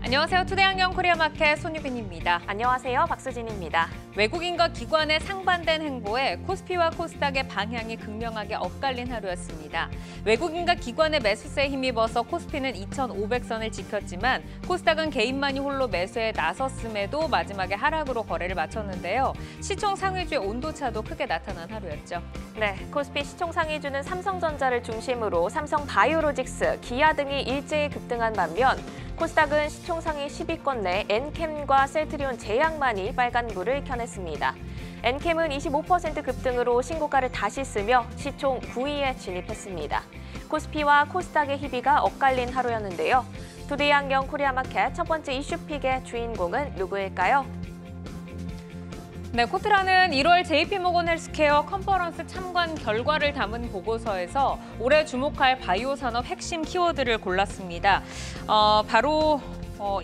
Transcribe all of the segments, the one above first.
안녕하세요. 투데이안경 코리아마켓 손유빈입니다. 안녕하세요. 박수진입니다. 외국인과 기관의 상반된 행보에 코스피와 코스닥의 방향이 극명하게 엇갈린 하루였습니다. 외국인과 기관의 매수세에 힘입어서 코스피는 2,500선을 지켰지만 코스닥은 개인만이 홀로 매수에 나섰음에도 마지막에 하락으로 거래를 마쳤는데요. 시총 상위주의 온도차도 크게 나타난 하루였죠. 네, 코스피 시총 상위주는 삼성전자를 중심으로 삼성바이오로직스, 기아 등이 일제히 급등한 반면 코스닥은 시총 상위 10위권 내 엔캠과 셀트리온 제약만이 빨간불을 켜냈습니다. 엔캠은 25% 급등으로 신고가를 다시 쓰며 시총 9위에 진입했습니다. 코스피와 코스닥의 희비가 엇갈린 하루였는데요. 투데이 안경 코리아마켓 첫 번째 이슈픽의 주인공은 누구일까요? 네, 코트라는 1월 JP모건 헬스케어 컨퍼런스 참관 결과를 담은 보고서에서 올해 주목할 바이오 산업 핵심 키워드를 골랐습니다. 바로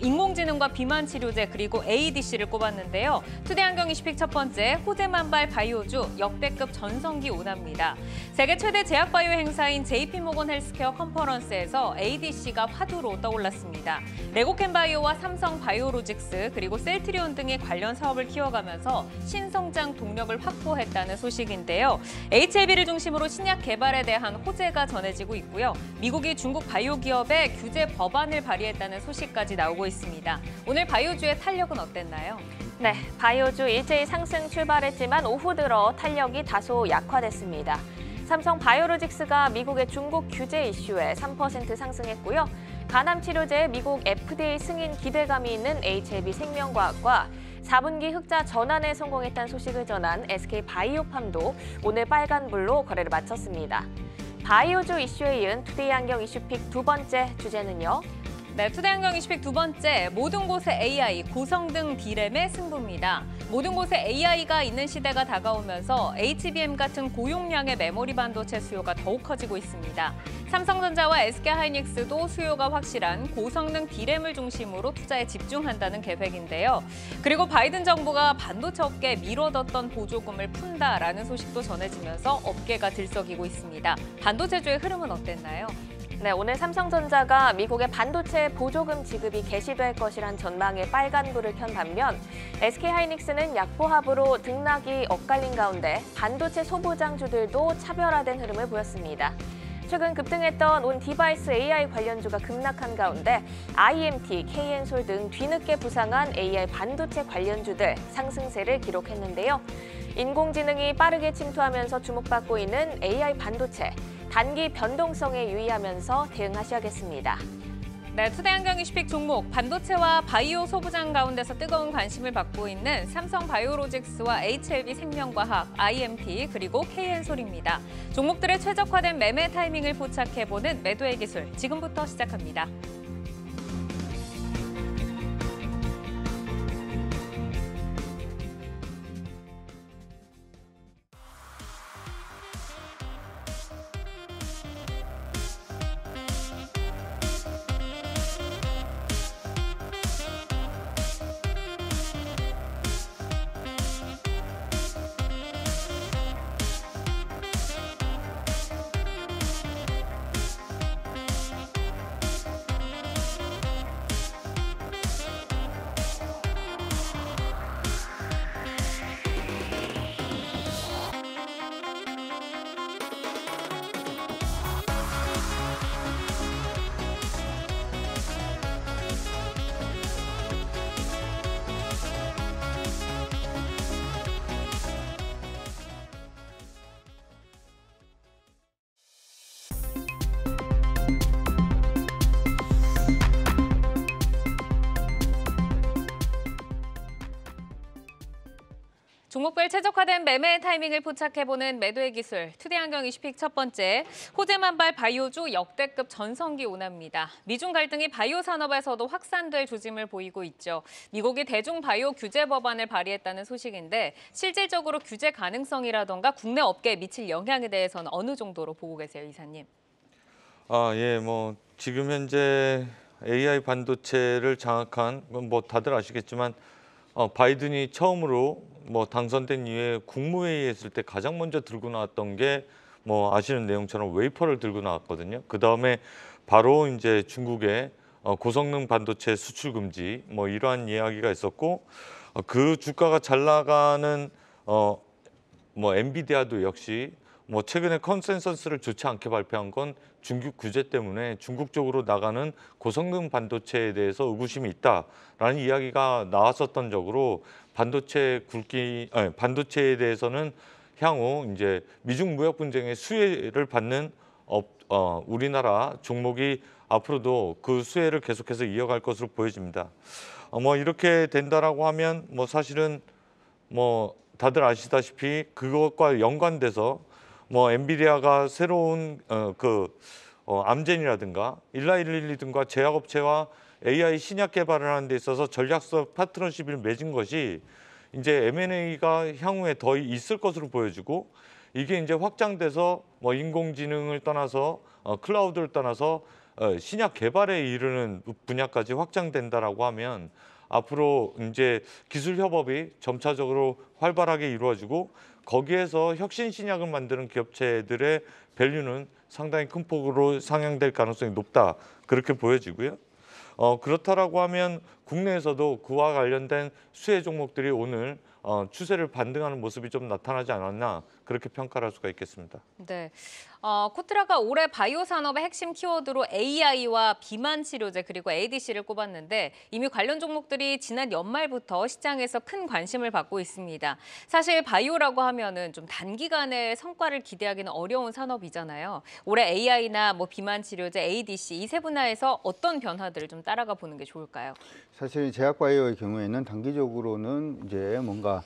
인공지능과 비만 치료제 그리고 ADC를 꼽았는데요. 투데이안경 이슈픽 첫 번째, 호재만발 바이오주 역대급 전성기 온화입니다. 세계 최대 제약 바이오 행사인 JP모건 헬스케어 컨퍼런스에서 ADC가 화두로 떠올랐습니다. 레고캔 바이오와 삼성 바이오로직스 그리고 셀트리온 등의 관련 사업을 키워가면서 신성장 동력을 확보했다는 소식인데요. HLB를 중심으로 신약 개발에 대한 호재가 전해지고 있고요. 미국이 중국 바이오 기업에 규제 법안을 발의했다는 소식까지 나오고 있습니다. 오늘 바이오주의 탄력은 어땠나요? 네, 바이오주 일제히 상승 출발했지만 오후 들어 탄력이 다소 약화됐습니다. 삼성 바이오로직스가 미국의 중국 규제 이슈에 3% 상승했고요. 간암 치료제 미국 FDA 승인 기대감이 있는 HLB 생명과학과 4분기 흑자 전환에 성공했다는 소식을 전한 SK바이오팜도 오늘 빨간불로 거래를 마쳤습니다. 바이오주 이슈에 이은 투데이 안경 이슈픽 두 번째 주제는요. 네, 투데이안경 이슈픽 두 번째, 모든 곳에 AI, 고성능 D램의 승부입니다. 모든 곳에 AI가 있는 시대가 다가오면서 HBM 같은 고용량의 메모리 반도체 수요가 더욱 커지고 있습니다. 삼성전자와 SK하이닉스도 수요가 확실한 고성능 D램을 중심으로 투자에 집중한다는 계획인데요. 그리고 바이든 정부가 반도체 업계에 미뤄뒀던 보조금을 푼다라는 소식도 전해지면서 업계가 들썩이고 있습니다. 반도체주의 흐름은 어땠나요? 네, 오늘 삼성전자가 미국의 반도체 보조금 지급이 개시될 것이란 전망에 빨간불을 켠 반면 SK하이닉스는 약보합으로 등락이 엇갈린 가운데 반도체 소부장주들도 차별화된 흐름을 보였습니다. 최근 급등했던 온 디바이스 AI 관련주가 급락한 가운데 IMT, KN솔 등 뒤늦게 부상한 AI 반도체 관련주들 상승세를 기록했는데요. 인공지능이 빠르게 침투하면서 주목받고 있는 AI 반도체, 단기 변동성에 유의하면서 대응하셔야겠습니다. 네, 투데이안경 이슈픽 종목, 반도체와 바이오 소부장 가운데서 뜨거운 관심을 받고 있는 삼성 바이오로직스와 HLB 생명과학, IMT 그리고 KN솔입니다. 종목들의 최적화된 매매 타이밍을 포착해보는 매도의 기술, 지금부터 시작합니다. 종목별 최적화된 매매 타이밍을 포착해보는 매도의 기술, 투데이안경 이슈픽 첫 번째, 호재만발 바이오주 역대급 전성기 온화입니다. 미중 갈등이 바이오 산업에서도 확산될 조짐을 보이고 있죠. 미국이 대중 바이오 규제 법안을 발의했다는 소식인데 실질적으로 규제 가능성이라던가 국내 업계에 미칠 영향에 대해서는 어느 정도로 보고 계세요, 이사님? 예, 지금 현재 AI 반도체를 장악한 건 다들 아시겠지만 바이든이 처음으로 당선된 이후에 국무회의에 있을 때 가장 먼저 들고 나왔던 게 아시는 내용처럼 웨이퍼를 들고 나왔거든요. 그 다음에 바로 이제 중국의 고성능 반도체 수출 금지 뭐 이러한 이야기가 있었고 그 주가가 잘 나가는 뭐 엔비디아도 역시 뭐 최근에 컨센서스를 좋지 않게 발표한 건 중국 규제 때문에 중국 쪽으로 나가는 고성능 반도체에 대해서 의구심이 있다라는 이야기가 나왔었던 적으로 반도체에 대해서는 향후 이제 미중 무역 분쟁의 수혜를 받는 우리나라 종목이 앞으로도 그 수혜를 계속해서 이어갈 것으로 보여집니다. 뭐 이렇게 된다라고 하면 뭐 사실은 뭐 다들 아시다시피 그것과 연관돼서 뭐 엔비디아가 새로운 암젠이라든가 일라일릴리 등과 제약업체와 AI 신약 개발을 하는 데 있어서 전략적 파트너십을 맺은 것이 이제 M&A가 향후에 더 있을 것으로 보여지고 이게 이제 확장돼서 뭐 인공지능을 떠나서 클라우드를 떠나서 신약 개발에 이르는 분야까지 확장된다라고 하면 앞으로 이제 기술 협업이 점차적으로 활발하게 이루어지고 거기에서 혁신 신약을 만드는 기업체들의 밸류는 상당히 큰 폭으로 상향될 가능성이 높다 그렇게 보여지고요. 그렇다라고 하면 국내에서도 그와 관련된 수혜 종목들이 오늘 추세를 반등하는 모습이 좀 나타나지 않았나 그렇게 평가할 수가 있겠습니다. 네. 코트라가 올해 바이오 산업의 핵심 키워드로 AI와 비만 치료제 그리고 ADC를 꼽았는데 이미 관련 종목들이 지난 연말부터 시장에서 큰 관심을 받고 있습니다. 사실 바이오라고 하면은 좀 단기간에 성과를 기대하기는 어려운 산업이잖아요. 올해 AI나 뭐 비만 치료제, ADC 이 세 분야에서 어떤 변화들을 좀 따라가 보는 게 좋을까요? 사실 제약바이오의 경우에는 단기적으로는 이제 뭔가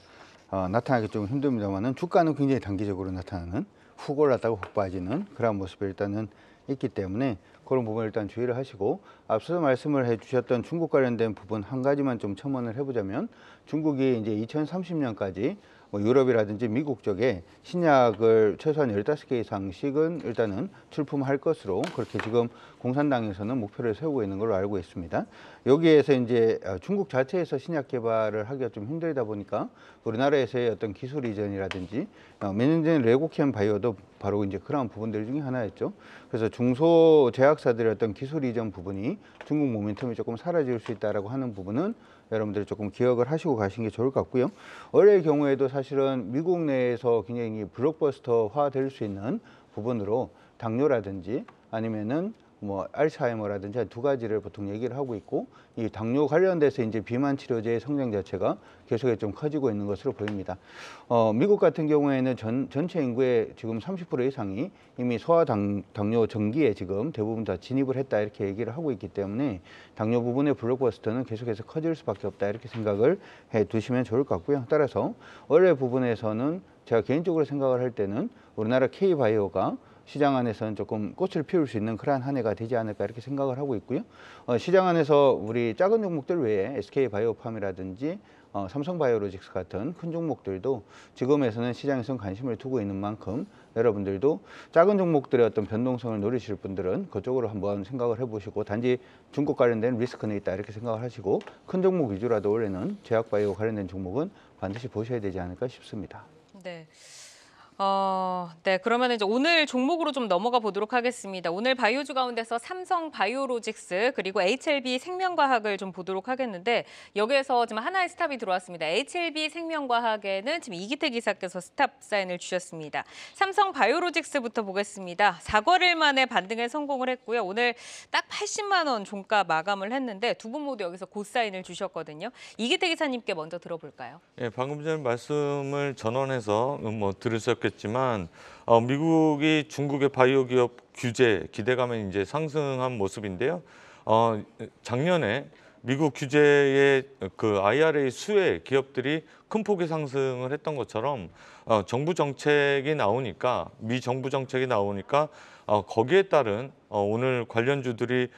나타나기 좀 힘듭니다만은 주가는 굉장히 단기적으로 나타나는 훅 올랐다가 훅 빠지는 그런 모습이 일단은 있기 때문에 그런 부분을 일단 주의를 하시고 앞서서 말씀을 해주셨던 중국 관련된 부분 한 가지만 좀 첨언을 해보자면 중국이 이제 2030년까지 뭐 유럽이라든지 미국 쪽에 신약을 최소한 15개 이상씩은 일단은 출품할 것으로 그렇게 지금 공산당에서는 목표를 세우고 있는 걸로 알고 있습니다. 여기에서 이제 중국 자체에서 신약 개발을 하기가 좀 힘들다 보니까 우리나라에서의 어떤 기술 이전이라든지 몇 년 전에 레고켄 바이오도 바로 이제 그런 부분들 중에 하나였죠. 그래서 중소 제약사들의 어떤 기술 이전 부분이 중국 모멘텀이 조금 사라질 수 있다라고 하는 부분은 여러분들이 조금 기억을 하시고 가시는 게 좋을 것 같고요. 올해의 경우에도 사실은 미국 내에서 굉장히 블록버스터화 될 수 있는 부분으로 당뇨라든지 아니면은 뭐 알츠하이머라든지 두 가지를 보통 얘기를 하고 있고 이 당뇨 관련돼서 이제 비만 치료제의 성장 자체가 계속해서 좀 커지고 있는 것으로 보입니다. 미국 같은 경우에는 전체 인구의 지금 30% 이상이 이미 당뇨 전기에 지금 대부분 다 진입을 했다 이렇게 얘기를 하고 있기 때문에 당뇨 부분의 블록버스터는 계속해서 커질 수밖에 없다 이렇게 생각을 해 두시면 좋을 것 같고요. 따라서 올해 부분에서는 제가 개인적으로 생각을 할 때는 우리나라 K바이오가 시장 안에서는 조금 꽃을 피울 수 있는 그러한 한 해가 되지 않을까 이렇게 생각을 하고 있고요. 시장 안에서 우리 작은 종목들 외에 SK바이오팜이라든지 삼성바이오로직스 같은 큰 종목들도 지금에서는 시장에서는 관심을 두고 있는 만큼 여러분들도 작은 종목들의 어떤 변동성을 노리실 분들은 그쪽으로 한번 생각을 해보시고 단지 중국 관련된 리스크는 있다 이렇게 생각을 하시고 큰 종목 위주라도 올해는 제약바이오 관련된 종목은 반드시 보셔야 되지 않을까 싶습니다. 네. 네, 그러면 이제 오늘 종목으로 좀 넘어가 보도록 하겠습니다. 오늘 바이오주 가운데서 삼성 바이오로직스 그리고 HLB 생명과학을 좀 보도록 하겠는데 여기에서 지금 하나의 스탑이 들어왔습니다. HLB 생명과학에는 지금 이기태 기사께서 스탑 사인을 주셨습니다. 삼성 바이오로직스부터 보겠습니다. 4거래일 만에 반등에 성공을 했고요. 오늘 딱 80만 원 종가 마감을 했는데 두 분 모두 여기서 고사인을 주셨거든요. 이기태 기사님께 먼저 들어볼까요? 예, 방금 전에 말씀을 전원해서 뭐 들으셨겠지만 미국이 중국의 바이오 기업 규제 기대감에 이제 상승한 모습인데요. 작년에 미국 규제의 그 IRA 수혜 기업들이 큰 폭의 상승을 했던 것처럼 정부 정책이 나오니까 미 정부 정책이 나오니까 거기에 따른 오늘 관련주들이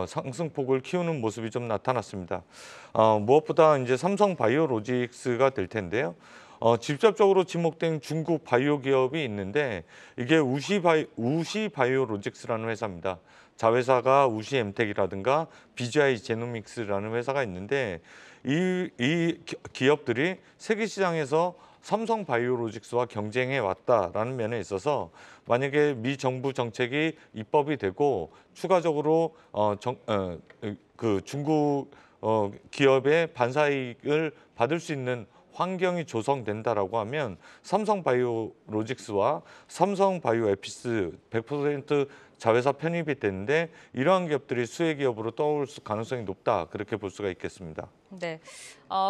상승폭을 키우는 모습이 좀 나타났습니다. 무엇보다 이제 삼성 바이오로직스가 될 텐데요. 직접적으로 지목된 중국 바이오 기업이 있는데 이게 우시 바이오로직스라는 회사입니다. 자회사가 우시 엠텍이라든가 BGI 제노믹스라는 회사가 있는데 이 기업들이 세계 시장에서 삼성 바이오로직스와 경쟁해 왔다라는 면에 있어서 만약에 미 정부 정책이 입법이 되고 추가적으로 그 중국 기업의 반사이익을 받을 수 있는 환경이 조성된다라고 하면 삼성바이오로직스와 삼성바이오에피스 100% 자회사 편입이 되는데 이러한 기업들이 수혜 기업으로 떠올 가능성이 높다 그렇게 볼 수가 있겠습니다. 네,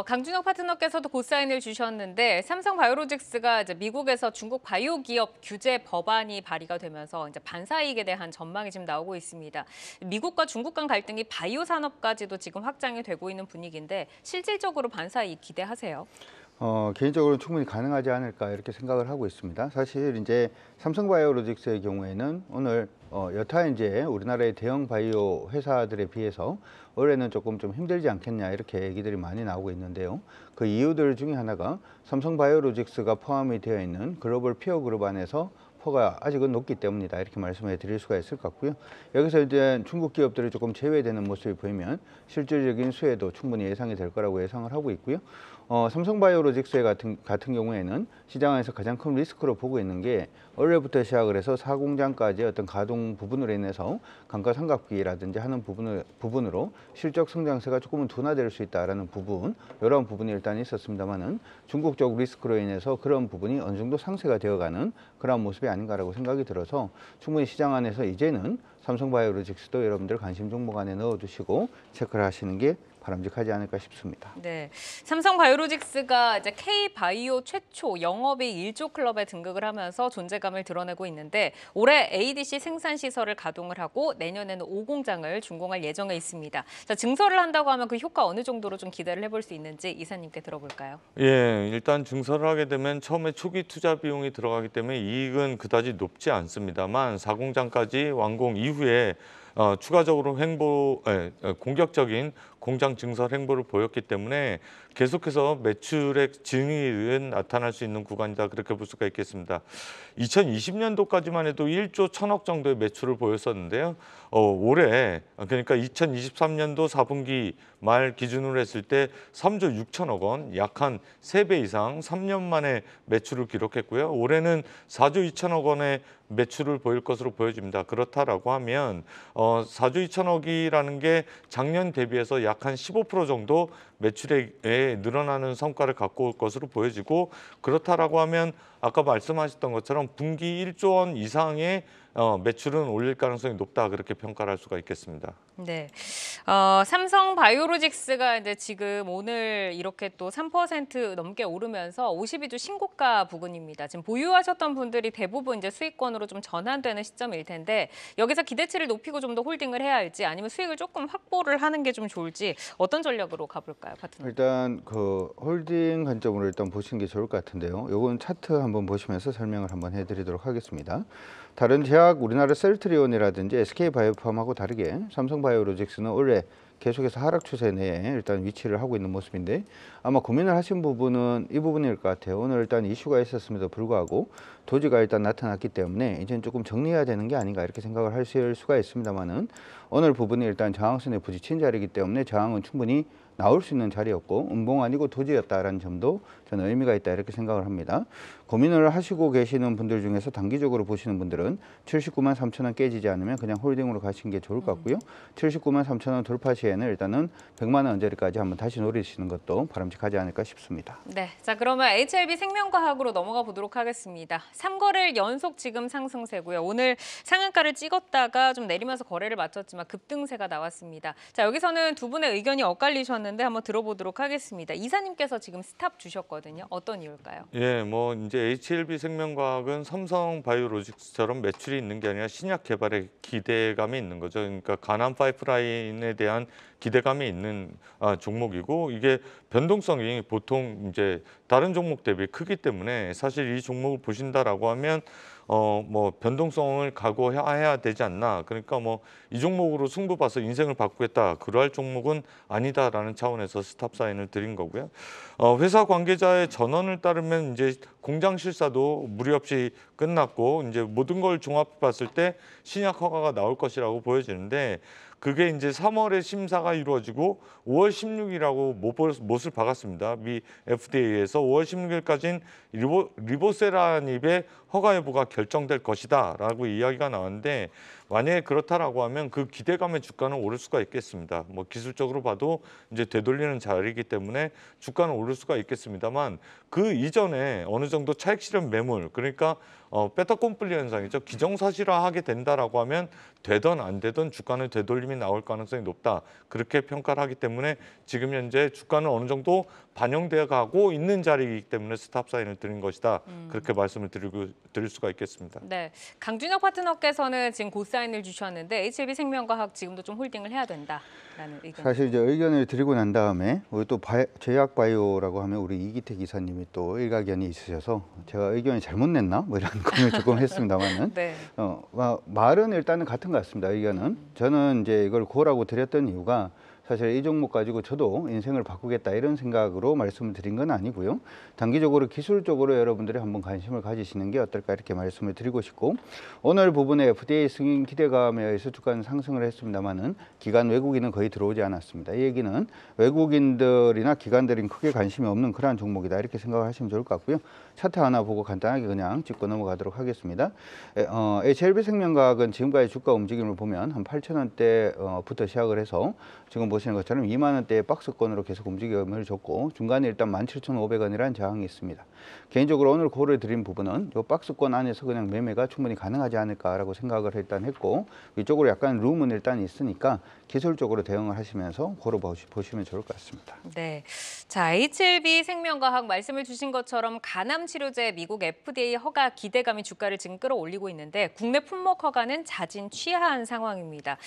강준혁 파트너께서도 고사인을 주셨는데 삼성바이오로직스가 이제 미국에서 중국 바이오 기업 규제 법안이 발의가 되면서 이제 반사이익에 대한 전망이 지금 나오고 있습니다. 미국과 중국 간 갈등이 바이오 산업까지도 지금 확장이 되고 있는 분위기인데 실질적으로 반사이익 기대하세요? 개인적으로는 충분히 가능하지 않을까 이렇게 생각을 하고 있습니다. 사실 이제 삼성바이오로직스의 경우에는 오늘 여타 이제 우리나라의 대형 바이오 회사들에 비해서 올해는 조금 좀 힘들지 않겠냐 이렇게 얘기들이 많이 나오고 있는데요. 그 이유들 중에 하나가 삼성바이오로직스가 포함이 되어 있는 글로벌 피어 그룹 안에서 가 아직은 높기 때문이다 이렇게 말씀해 드릴 수가 있을 것 같고요. 여기서 이제 중국 기업들이 조금 제외되는 모습이 보이면 실질적인 수혜도 충분히 예상이 될 거라고 예상을 하고 있고요. 삼성바이오로직스 같은 경우에는 시장에서 가장 큰 리스크로 보고 있는 게 올해부터 시작을 해서 4공장까지 어떤 가동 부분으로 인해서 감가상각비라든지 하는 부분으로 실적 성장세가 조금은 둔화될 수 있다라는 부분, 이런 부분이 일단 있었습니다만은 중국 쪽 리스크로 인해서 그런 부분이 어느 정도 상쇄가 되어가는 그런 모습이 아닌가라고 생각이 들어서 충분히 시장 안에서 이제는 삼성바이오로직스도 여러분들 관심 종목 안에 넣어두시고 체크를 하시는 게 바람직하지 않을까 싶습니다. 네, 삼성바이오로직스가 이제 K-바이오 최초 영업이익 1조 클럽에 등극을 하면서 존재감을 드러내고 있는데 올해 ADC 생산 시설을 가동을 하고 내년에는 5공장을 준공할 예정에 있습니다. 자, 증설을 한다고 하면 그 효과 어느 정도로 좀 기대를 해볼 수 있는지 이사님께 들어볼까요? 예, 일단 증설을 하게 되면 처음에 초기 투자 비용이 들어가기 때문에 이익은 그다지 높지 않습니다만 4공장까지 완공 이후에 추가적으로 공격적인 공장 증설 행보를 보였기 때문에 계속해서 매출액 증액은 나타날 수 있는 구간이다 그렇게 볼 수가 있겠습니다. 2020년도까지만 해도 1조 1천억 정도의 매출을 보였었는데요. 올해 그러니까 2023년도 4분기 말 기준으로 했을 때 3조 6천억 원, 약 한 3배 이상 3년 만에 매출을 기록했고요. 올해는 4조 2천억 원의 매출을 보일 것으로 보여집니다. 그렇다라고 하면 4조 2천억이라는 게 작년 대비해서 약 한 15% 정도 매출액에 늘어나는 성과를 갖고 올 것으로 보여지고 그렇다라고 하면 아까 말씀하셨던 것처럼 분기 1조 원 이상의 매출은 올릴 가능성이 높다 그렇게 평가를 할 수가 있겠습니다. 네, 삼성바이오로직스가 이제 지금 오늘 이렇게 또 3% 넘게 오르면서 52주 신고가 부근입니다. 지금 보유하셨던 분들이 대부분 이제 수익권으로 좀 전환되는 시점일 텐데 여기서 기대치를 높이고 좀 더 홀딩을 해야 할지 아니면 수익을 조금 확보를 하는 게 좀 좋을지 어떤 전략으로 가볼까요, 파트너? 일단 그 홀딩 관점으로 일단 보시는 게 좋을 것 같은데요. 요건 차트 한번 보시면서 설명을 한번 해드리도록 하겠습니다. 다른 제약 우리나라 셀트리온이라든지 SK바이오팜하고 다르게 삼성바이오로직스는 올해 계속해서 하락 추세 내에 일단 위치를 하고 있는 모습인데 아마 고민을 하신 부분은 이 부분일 것 같아요. 오늘 일단 이슈가 있었음에도 불구하고 도지가 일단 나타났기 때문에 이제는 조금 정리해야 되는 게 아닌가 이렇게 생각을 하실 수가 있습니다만은 오늘 부분이 일단 저항선에 부딪힌 자리이기 때문에 저항은 충분히 나올 수 있는 자리였고 음봉 아니고 도지였다라는 점도 저는 의미가 있다 이렇게 생각을 합니다. 고민을 하시고 계시는 분들 중에서 단기적으로 보시는 분들은 79만 3천 원 깨지지 않으면 그냥 홀딩으로 가시는 게 좋을 것 같고요. 79만 3천 원 돌파 시에는 일단은 100만 원 언저리까지 한번 다시 노리시는 것도 바람직하지 않을까 싶습니다. 네, 자 그러면 HLB 생명과학으로 넘어가 보도록 하겠습니다. 3거래일 연속 지금 상승세고요. 오늘 상한가를 찍었다가 좀 내리면서 거래를 마쳤지만 급등세가 나왔습니다. 자 여기서는 두 분의 의견이 엇갈리셨는데 한번 들어보도록 하겠습니다. 이사님께서 지금 스탑 주셨거든요. 어떤 이유일까요? 예, 뭐 이제 HLB 생명과학은 삼성바이오로직스처럼 매출이 있는 게 아니라 신약 개발에 기대감이 있는 거죠. 그러니까 가남 파이프라인에 대한 기대감이 있는 종목이고 이게 변동성이 보통 이제 다른 종목 대비 크기 때문에 사실 이 종목을 보신다라고 하면 뭐 변동성을 각오해야 되지 않나. 그러니까 뭐 이 종목으로 승부 봐서 인생을 바꾸겠다. 그러할 종목은 아니다라는 차원에서 스탑 사인을 드린 거고요. 회사 관계자의 전언을 따르면 이제 공장 실사도 무리 없이 끝났고 이제 모든 걸 종합해 봤을 때 신약 허가가 나올 것이라고 보여지는데 그게 이제 3월에 심사가 이루어지고 5월 16일이라고 못을 박았습니다. 미 FDA에서 5월 16일까지는 리보세라닙의 허가 여부가 결정될 것이다라고 이야기가 나왔는데 만약에 그렇다라고 하면 그 기대감의 주가는 오를 수가 있겠습니다. 뭐 기술적으로 봐도 이제 되돌리는 자리이기 때문에 주가는 오를 수가 있겠습니다만 그 이전에 어느 정도 차익 실현 매물 그러니까 베타콤플리 현상이죠. 기정사실화하게 된다라고 하면 되든 안 되든 주가는 되돌림이 나올 가능성이 높다. 그렇게 평가를 하기 때문에 지금 현재 주가는 어느 정도 반영되어 가고 있는 자리이기 때문에 스탑 사인을 드린 것이다. 그렇게 말씀을 드릴 수가 있겠습니다. 네, 강준혁 파트너께서는 지금 고사인을 주셨는데 HLB생명과학 지금도 좀 홀딩을 해야 된다라는 의견. 사실 이제 의견을 드리고 난 다음에 우리 또 제약바이오라고 하면 우리 이기태 기사님이 또 일가견이 있으셔서 제가 의견이 잘못 냈나 뭐 이런 고민을 조금 했습니다만은 네. 말은 일단은 같은 것 같습니다. 의견은 저는 이제 이걸 고라고 드렸던 이유가 사실 이 종목 가지고 저도 인생을 바꾸겠다 이런 생각으로 말씀을 드린 건 아니고요. 단기적으로 기술적으로 여러분들이 한번 관심을 가지시는 게 어떨까 이렇게 말씀을 드리고 싶고 오늘 부분에 FDA 승인 기대감에 의해서 주가는 상승을 했습니다만은 기관 외국인은 거의 들어오지 않았습니다. 이 얘기는 외국인들이나 기관들이 크게 관심이 없는 그러한 종목이다 이렇게 생각을 하시면 좋을 것 같고요. 차트 하나 보고 간단하게 그냥 짚고 넘어가도록 하겠습니다. HLB생명과학은 지금까지 주가 움직임을 보면 한 8,000원대부터 시작을 해서 지금 보시는 것처럼 2만 원대의 박스권으로 계속 움직임을 줬고 중간에 일단 17,500원이라는 저항이 있습니다. 개인적으로 오늘 고를 드린 부분은 이 박스권 안에서 그냥 매매가 충분히 가능하지 않을까라고 생각을 일단 했고 위쪽으로 약간 룸은 일단 있으니까 기술적으로 대응을 하시면서 고를 보시면 좋을 것 같습니다. 네, 자 HLB생명과학 말씀을 주신 것처럼 간암 치료제 미국 FDA 허가 기대감이 주가를 지금 끌어올리고 있는데 국내 품목 허가는 자진 취하한 상황입니다.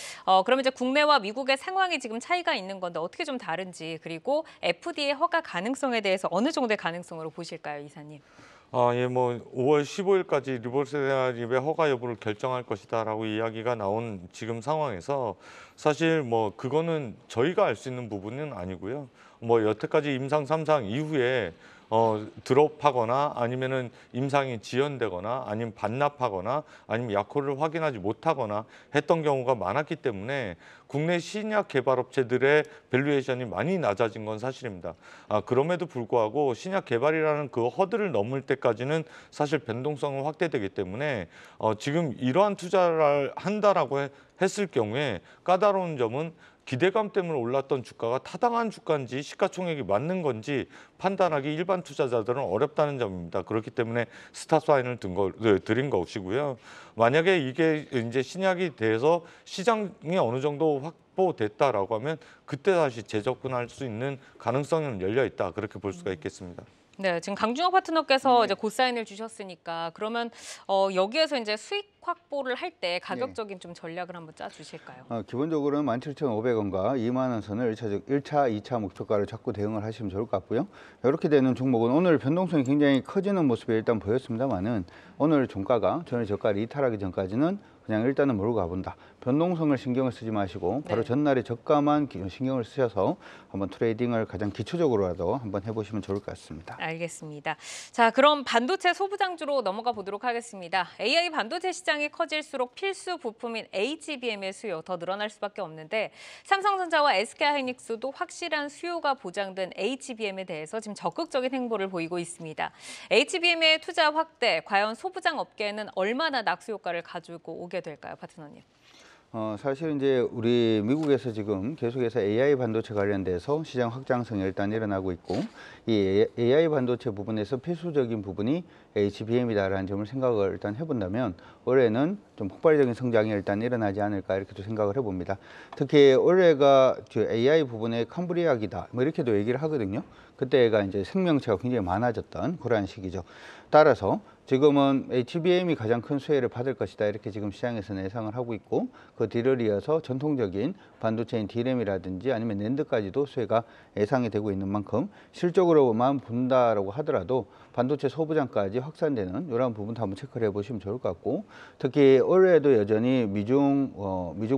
그럼 이제 국내와 미국의 상황이 지금 차이가 있는 건데 어떻게 좀 다른지 그리고 FDA 허가 가능성에 대해서 어느 정도의 가능성으로 보실까요, 이사님? 예, 뭐 5월 15일까지 리보세라닙의 허가 여부를 결정할 것이다라고 이야기가 나온 지금 상황에서 사실 뭐 그거는 저희가 알 수 있는 부분은 아니고요. 뭐 여태까지 임상 3상 이후에 드롭하거나 아니면은 임상이 지연되거나 아니면 반납하거나 아니면 약효를 확인하지 못하거나 했던 경우가 많았기 때문에 국내 신약 개발 업체들의 밸류에이션이 많이 낮아진 건 사실입니다. 그럼에도 불구하고 신약 개발이라는 그 허들을 넘을 때까지는 사실 변동성은 확대되기 때문에 지금 이러한 투자를 한다라고 했을 경우에 까다로운 점은 기대감 때문에 올랐던 주가가 타당한 주가인지 시가총액이 맞는 건지 판단하기 일반 투자자들은 어렵다는 점입니다. 그렇기 때문에 스탑 사인을 드린 것이고요. 만약에 이게 이제 신약이 돼서 시장이 어느 정도 확보됐다라고 하면 그때 다시 재접근할 수 있는 가능성은 열려 있다. 그렇게 볼 수가 있겠습니다. 네, 지금 강준호 파트너께서 이제 고사인을 주셨으니까 그러면 여기에서 이제 수익 확보를 할 때 가격적인 좀 전략을 한번 짜 주실까요? 기본적으로는 17,500원과 2만 원 선을 1차, 2차 목표가를 잡고 대응을 하시면 좋을 것 같고요. 이렇게 되는 종목은 오늘 변동성이 굉장히 커지는 모습이 일단 보였습니다만은 오늘 종가가 전일 저가를 이탈하기 전까지는 그냥 일단은 몰고 가본다. 변동성을 신경을 쓰지 마시고 바로 전날의 저가만 신경을 쓰셔서 한번 트레이딩을 가장 기초적으로라도 한번 해보시면 좋을 것 같습니다. 알겠습니다. 자, 그럼 반도체 소부장주로 넘어가 보도록 하겠습니다. AI 반도체 시장이 커질수록 필수 부품인 HBM의 수요 더 늘어날 수밖에 없는데 삼성전자와 SK하이닉스도 확실한 수요가 보장된 HBM에 대해서 지금 적극적인 행보를 보이고 있습니다. HBM의 투자 확대, 과연 소부장 업계에는 얼마나 낙수 효과를 가지고 오게 될까요, 파트너님? 사실 이제 우리 미국에서 지금 계속해서 AI 반도체 관련돼서 시장 확장성이 일단 일어나고 있고 이 AI 반도체 부분에서 필수적인 부분이 HBM이다라는 점을 생각을 일단 해본다면 올해는 좀 폭발적인 성장이 일단 일어나지 않을까 이렇게도 생각을 해봅니다. 특히 올해가 AI 부분의 캄브리아기다 뭐 이렇게도 얘기를 하거든요. 그때가 이제 생명체가 굉장히 많아졌던 그러한 시기죠. 따라서 지금은 HBM이 가장 큰 수혜를 받을 것이다 이렇게 지금 시장에서는 예상을 하고 있고 그 뒤를 이어서 전통적인 반도체인 D램이라든지 아니면 낸드까지도 수혜가 예상이 되고 있는 만큼 실적으로만 본다라고 하더라도 반도체 소부장까지 확산되는 이런 부분도 한번 체크를 해보시면 좋을 것 같고 특히 올해도 여전히 미중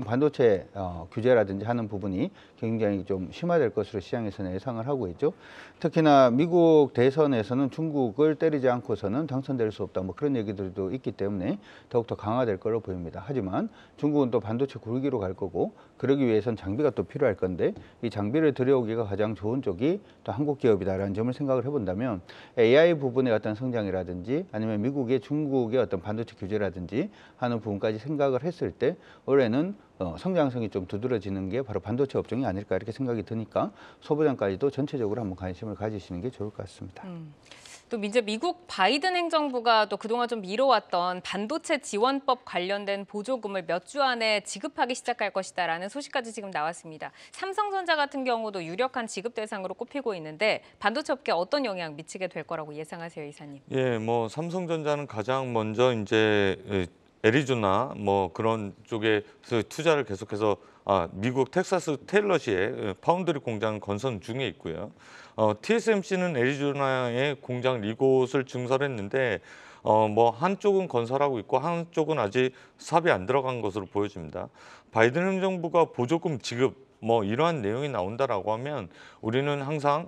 반도체 규제라든지 하는 부분이 굉장히 좀 심화될 것으로 시장에서는 예상을 하고 있죠. 특히나 미국 대선에서는 중국을 때리지 않고서는 당선될 수 수 없다 뭐 그런 얘기들도 있기 때문에 더욱더 강화될 걸로 보입니다. 하지만 중국은 또 반도체 굴기로 갈 거고 그러기 위해선 장비가 또 필요할 건데 이 장비를 들여오기가 가장 좋은 쪽이 또 한국 기업이다라는 점을 생각을 해본다면 AI 부분의 어떤 성장이라든지 아니면 미국의 중국의 어떤 반도체 규제라든지 하는 부분까지 생각을 했을 때 올해는 성장성이 좀 두드러지는 게 바로 반도체 업종이 아닐까 이렇게 생각이 드니까 소부장까지도 전체적으로 한번 관심을 가지시는 게 좋을 것 같습니다. 또 이제 미국 바이든 행정부가 또 그동안 좀 미뤄왔던 반도체 지원법 관련된 보조금을 몇 주 안에 지급하기 시작할 것이다라는 소식까지 지금 나왔습니다. 삼성전자 같은 경우도 유력한 지급 대상으로 꼽히고 있는데 반도체 업계에 어떤 영향 미치게 될 거라고 예상하세요, 이사님? 예, 뭐 삼성전자는 가장 먼저 이제 애리조나 뭐 그런 쪽에 투자를 계속해서 미국 텍사스 테일러시에 파운드리 공장 건설 중에 있고요. TSMC는 애리조나에 공장 이곳을 증설했는데 뭐 한쪽은 건설하고 있고 한쪽은 아직 사업이 안 들어간 것으로 보여집니다. 바이든 행정부가 보조금 지급 뭐 이러한 내용이 나온다라고 하면 우리는 항상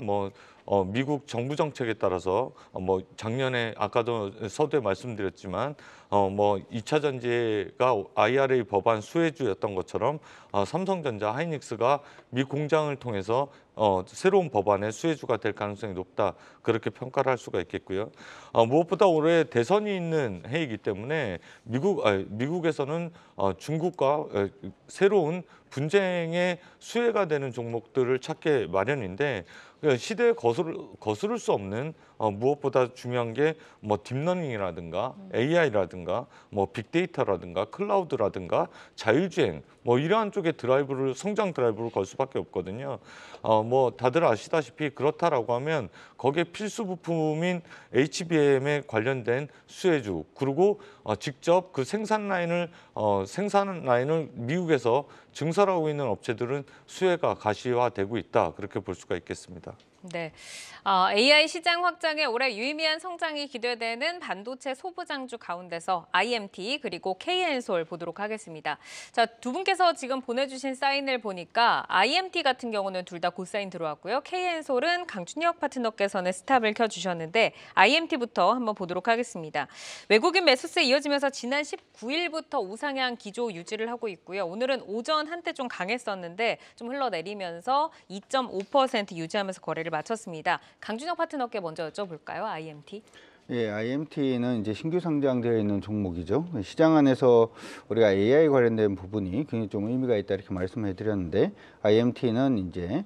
미국 정부 정책에 따라서 뭐 작년에 아까도 서두에 말씀드렸지만 뭐 2차 전지가 IRA 법안 수혜주였던 것처럼 삼성전자, 하이닉스가 미 공장을 통해서 새로운 법안의 수혜주가 될 가능성이 높다 그렇게 평가를 할 수가 있겠고요. 무엇보다 올해 대선이 있는 해이기 때문에 미국에서는 중국과 새로운 분쟁의 수혜가 되는 종목들을 찾게 마련인데 시대에 거스를 수 없는 무엇보다 중요한 게 뭐 딥러닝이라든가 AI라든가 뭐 빅데이터라든가 클라우드라든가 자율주행 뭐 이러한 쪽의 성장 드라이브를 걸 수밖에 없거든요. 뭐 다들 아시다시피 그렇다라고 하면 거기에 필수 부품인 HBM에 관련된 수혜주 그리고 직접 그 생산 라인을 미국에서 증설하고 있는 업체들은 수혜가 가시화되고 있다 그렇게 볼 수가 있겠습니다. 네, AI 시장 확장에 올해 유의미한 성장이 기대되는 반도체 소부장주 가운데서 IMT 그리고 KN솔 보도록 하겠습니다. 자, 두 분께서 지금 보내주신 사인을 보니까 IMT 같은 경우는 둘 다 고사인 들어왔고요. KN솔은 강춘혁 파트너께서는 스탑을 켜주셨는데 IMT부터 한번 보도록 하겠습니다. 외국인 매수세 이어지면서 지난 19일부터 우상향 기조 유지를 하고 있고요. 오늘은 오전 한때 좀 강했었는데 좀 흘러내리면서 2.5% 유지하면서 거래를 마쳤습니다. 강준혁 파트너께 먼저 여쭤볼까요? IMT. 예, IMT는 이제 신규 상장되어 있는 종목이죠. 시장 안에서 우리가 AI 관련된 부분이 굉장히 좀 의미가 있다 이렇게 말씀해 드렸는데 IMT는 이제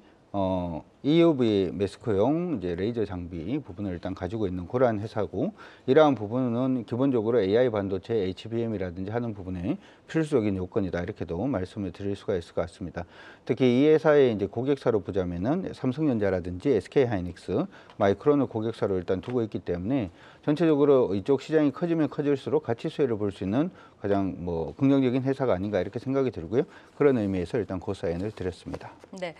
EUV 매스크용 이제 레이저 장비 부분을 일단 가지고 있는 그러한 회사고 이러한 부분은 기본적으로 AI 반도체 HBM이라든지 하는 부분에 필수적인 요건이다 이렇게도 말씀을 드릴 수가 있을 것 같습니다. 특히 이 회사의 이제 고객사로 보자면은 삼성전자라든지 SK하이닉스, 마이크론을 고객사로 일단 두고 있기 때문에 전체적으로 이쪽 시장이 커지면 커질수록 가치 수혜를 볼 수 있는 가장 긍정적인 회사가 아닌가 이렇게 생각이 들고요. 그런 의미에서 일단 고사인을 드렸습니다. 네.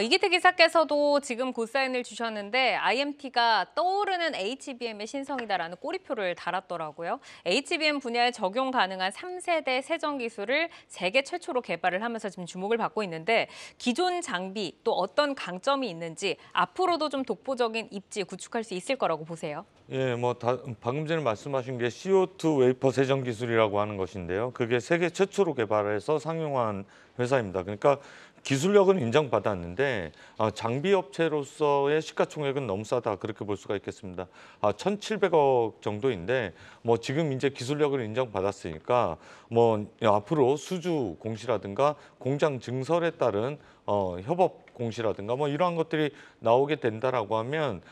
이기태 기사께서도 지금 고사인을 주셨는데 IMT가 떠오르는 HBM의 신성이다라는 꼬리표를 달았더라고요. HBM 분야에 적용 가능한 3세대 세정 기술을 세계 최초로 개발을 하면서 지금 주목을 받고 있는데 기존 장비 또 어떤 강점이 있는지 앞으로도 좀 독보적인 입지 구축할 수 있을 거라고 보세요. 예, 방금 전에 말씀하신 게 CO2 웨이퍼 세정 기술이라고 하는 것인데요. 그게 세계 최초로 개발해서 상용화한 회사입니다. 그러니까 기술력은 인정받았는데 장비 업체로서의 시가총액은 너무 싸다 그렇게 볼 수가 있겠습니다. 1,700억 정도인데 지금 이제 기술력을 인정받았으니까 앞으로 수주 공시라든가 공장 증설에 따른 협업 공시라든가 이러한 것들이 나오게 된다라고 하면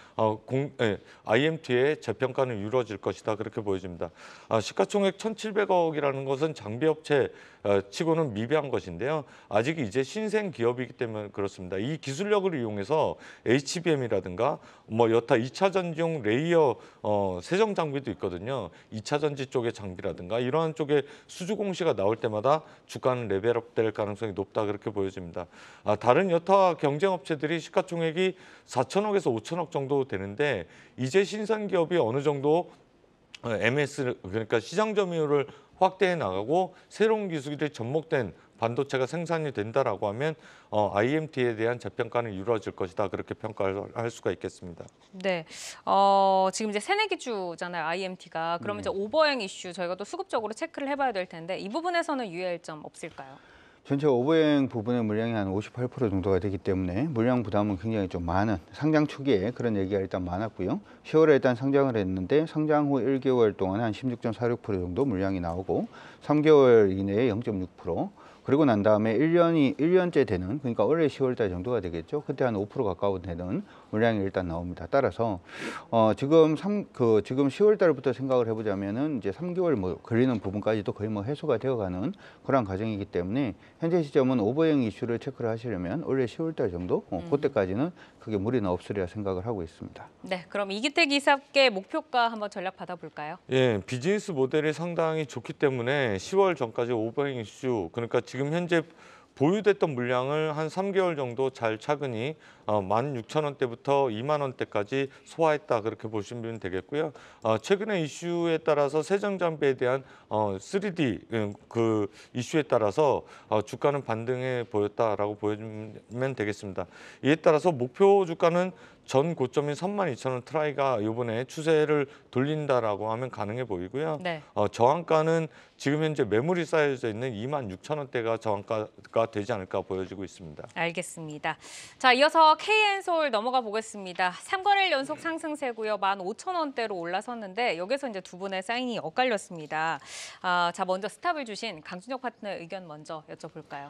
IMT의 재평가는 이루어질 것이다 그렇게 보여집니다. 시가총액 1,700억이라는 것은 장비 업체 치고는 미비한 것인데요. 아직 이제 신생 기업이기 때문에 그렇습니다. 이 기술력을 이용해서 HBM이라든가 여타 2차 전지용 레이어 세정 장비도 있거든요. 2차 전지 쪽의 장비라든가 이러한 쪽에 수주 공시가 나올 때마다 주가는 레벨업 될 가능성이 높다 그렇게 보여집니다. 다른 여타 경쟁 업체들이 시가총액이 4천억에서 5천억 정도 되는데 이제 신선 기업이 어느 정도 MS 그러니까 시장 점유율을 확대해 나가고 새로운 기술이 접목된 반도체가 생산이 된다라고 하면 IMT에 대한 재평가는 이루어질 것이다. 그렇게 평가할 수가 있겠습니다. 네, 지금 이제 새내기주잖아요, IMT가. 그러면 이제 오버행 이슈 저희가 또 수급적으로 체크를 해봐야 될 텐데 이 부분에서는 유의할 점 없을까요? 전체 오버행 부분의 물량이 한 58% 정도가 되기 때문에 물량 부담은 굉장히 좀 많은 상장 초기에 그런 얘기가 일단 많았고요. 10월에 일단 상장을 했는데 상장 후 1개월 동안 한 16.46% 정도 물량이 나오고 3개월 이내에 0.6%, 그리고 난 다음에 1년째 되는, 그러니까 올해 10월 달 정도가 되겠죠. 그때 한 5% 가까운 되는 물량이 일단 나옵니다. 따라서 지금 10월 달부터 생각을 해보자면은 이제 3개월 뭐 걸리는 부분까지도 거의 뭐 해소가 되어가는 그런 과정이기 때문에 현재 시점은 오버행 이슈를 체크를 하시려면 올해 10월 달 정도 그때까지는 크게 무리는 없으리라 생각을 하고 있습니다. 네, 그럼 이기택 이사께 목표가 한번 전략 받아볼까요? 예, 비즈니스 모델이 상당히 좋기 때문에 10월 전까지 오버행 이슈, 그러니까 지금 현재 보유됐던 물량을 한 3개월 정도 잘 차근히 16,000원대부터 2만 원대까지 소화했다, 그렇게 보시면 되겠고요. 최근의 이슈에 따라서 세정장비에 대한 3D 그 이슈에 따라서 주가는 반등해 보였다라고 보여주면 되겠습니다. 이에 따라서 목표 주가는 전 고점인 32,000원 트라이가 이번에 추세를 돌린다라고 하면 가능해 보이고요. 네. 저항가는 지금 현재 매물이 쌓여져 있는 26,000원대가 저항가가 되지 않을까 보여지고 있습니다. 알겠습니다. 자, 이어서 KN솔 넘어가 보겠습니다. 3거래일 연속 상승세고요. 15,000원대로 올라섰는데 여기서 이제 두 분의 사인이 엇갈렸습니다. 자, 먼저 스탑을 주신 강준혁 파트너의 의견 먼저 여쭤볼까요?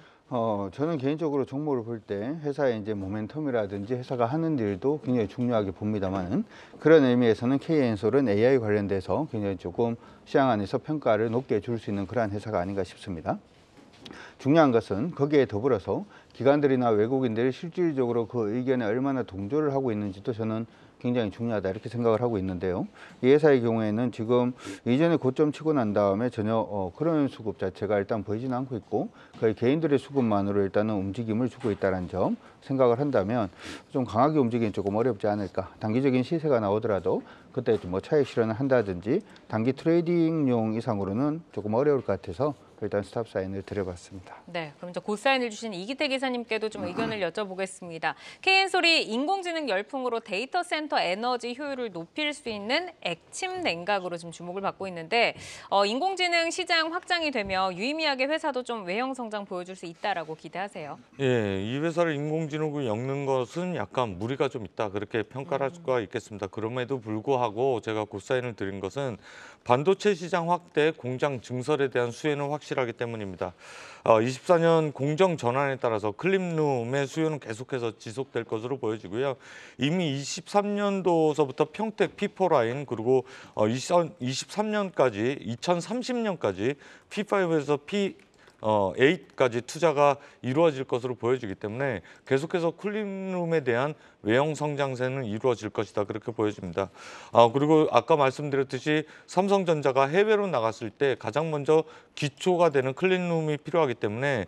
저는 개인적으로 종목을 볼 때 회사의 이제 모멘텀이라든지 회사가 하는 일도 굉장히 중요하게 봅니다만은, 그런 의미에서는 KN솔은 AI 관련돼서 굉장히 조금 시장 안에서 평가를 높게 줄 수 있는 그러한 회사가 아닌가 싶습니다. 중요한 것은 거기에 더불어서 기관들이나 외국인들이 실질적으로 그 의견에 얼마나 동조를 하고 있는지도 저는 굉장히 중요하다 이렇게 생각을 하고 있는데요. 이 회사의 경우에는 지금 이전에 고점 치고 난 다음에 전혀 그런 수급 자체가 일단 보이지는 않고 있고 거의 개인들의 수급만으로 일단은 움직임을 주고 있다는 점 생각을 한다면 좀 강하게 움직이긴 조금 어렵지 않을까. 단기적인 시세가 나오더라도 그때 좀 뭐 차익 실현을 한다든지 단기 트레이딩용 이상으로는 조금 어려울 것 같아서 일단 스탑 사인을 드려봤습니다. 네, 그럼 이제 곧사인을 주신 이기택 이사님께도 좀 의견을 여쭤보겠습니다. KN솔이 인공지능 열풍으로 데이터 센터 에너지 효율을 높일 수 있는 액침 냉각으로 지금 주목을 받고 있는데 인공지능 시장 확장이 되며 유의미하게 회사도 좀 외형 성장 보여줄 수 있다라고 기대하세요. 예, 이 회사를 인공지능으로 엮는 것은 약간 무리가 좀 있다, 그렇게 평가를 할 수가 있겠습니다. 그럼에도 불구하고 제가 곧사인을 드린 것은 반도체 시장 확대, 공장 증설에 대한 수혜는 확실하기 때문입니다. 24년 공정 전환에 따라서 클린룸의 수요는 계속해서 지속될 것으로 보여지고요. 이미 23년도서부터 평택 P4 라인, 그리고 2030년까지 P5에서 P8까지 투자가 이루어질 것으로 보여지기 때문에 계속해서 쿨링룸에 대한 외형 성장세는 이루어질 것이다, 그렇게 보여집니다. 그리고 아까 말씀드렸듯이 삼성전자가 해외로 나갔을 때 가장 먼저 기초가 되는 클린룸이 필요하기 때문에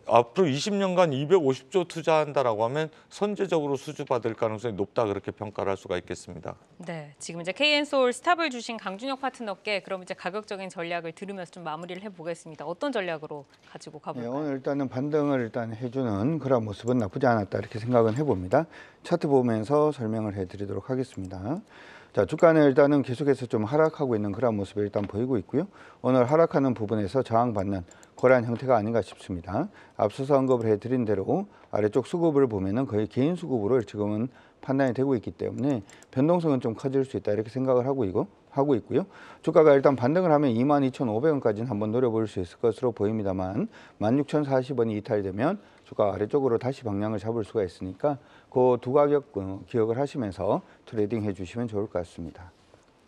앞으로 20년간 250조 투자한다라고 하면 선제적으로 수주받을 가능성이 높다, 그렇게 평가를 할 수가 있겠습니다. 네, 지금 이제 KN솔 스탑을 주신 강준혁 파트너께 그럼 이제 가격적인 전략을 들으면서 좀 마무리를 해보겠습니다. 어떤 전략으로 가지고 가볼까요? 오늘 일단은 반등을 일단 해주는 그런 모습은 나쁘지 않았다 이렇게 생각은 해봅니다. 차트 보면서 설명을 해드리도록 하겠습니다. 자, 주가는 일단은 계속해서 좀 하락하고 있는 그런 모습이 일단 보이고 있고요. 오늘 하락하는 부분에서 저항받는 그러한 형태가 아닌가 싶습니다. 앞서서 언급을 해드린 대로 아래쪽 수급을 보면은 거의 개인 수급으로 지금은 판단이 되고 있기 때문에 변동성은 좀 커질 수 있다 이렇게 생각을 하고 있고요. 주가가 일단 반등을 하면 22,500원까지는 한번 노려볼 수 있을 것으로 보입니다만 16,040원이 이탈되면 주가 아래쪽으로 다시 방향을 잡을 수가 있으니까 그 두 가격 기억을 하시면서 트레이딩 해주시면 좋을 것 같습니다.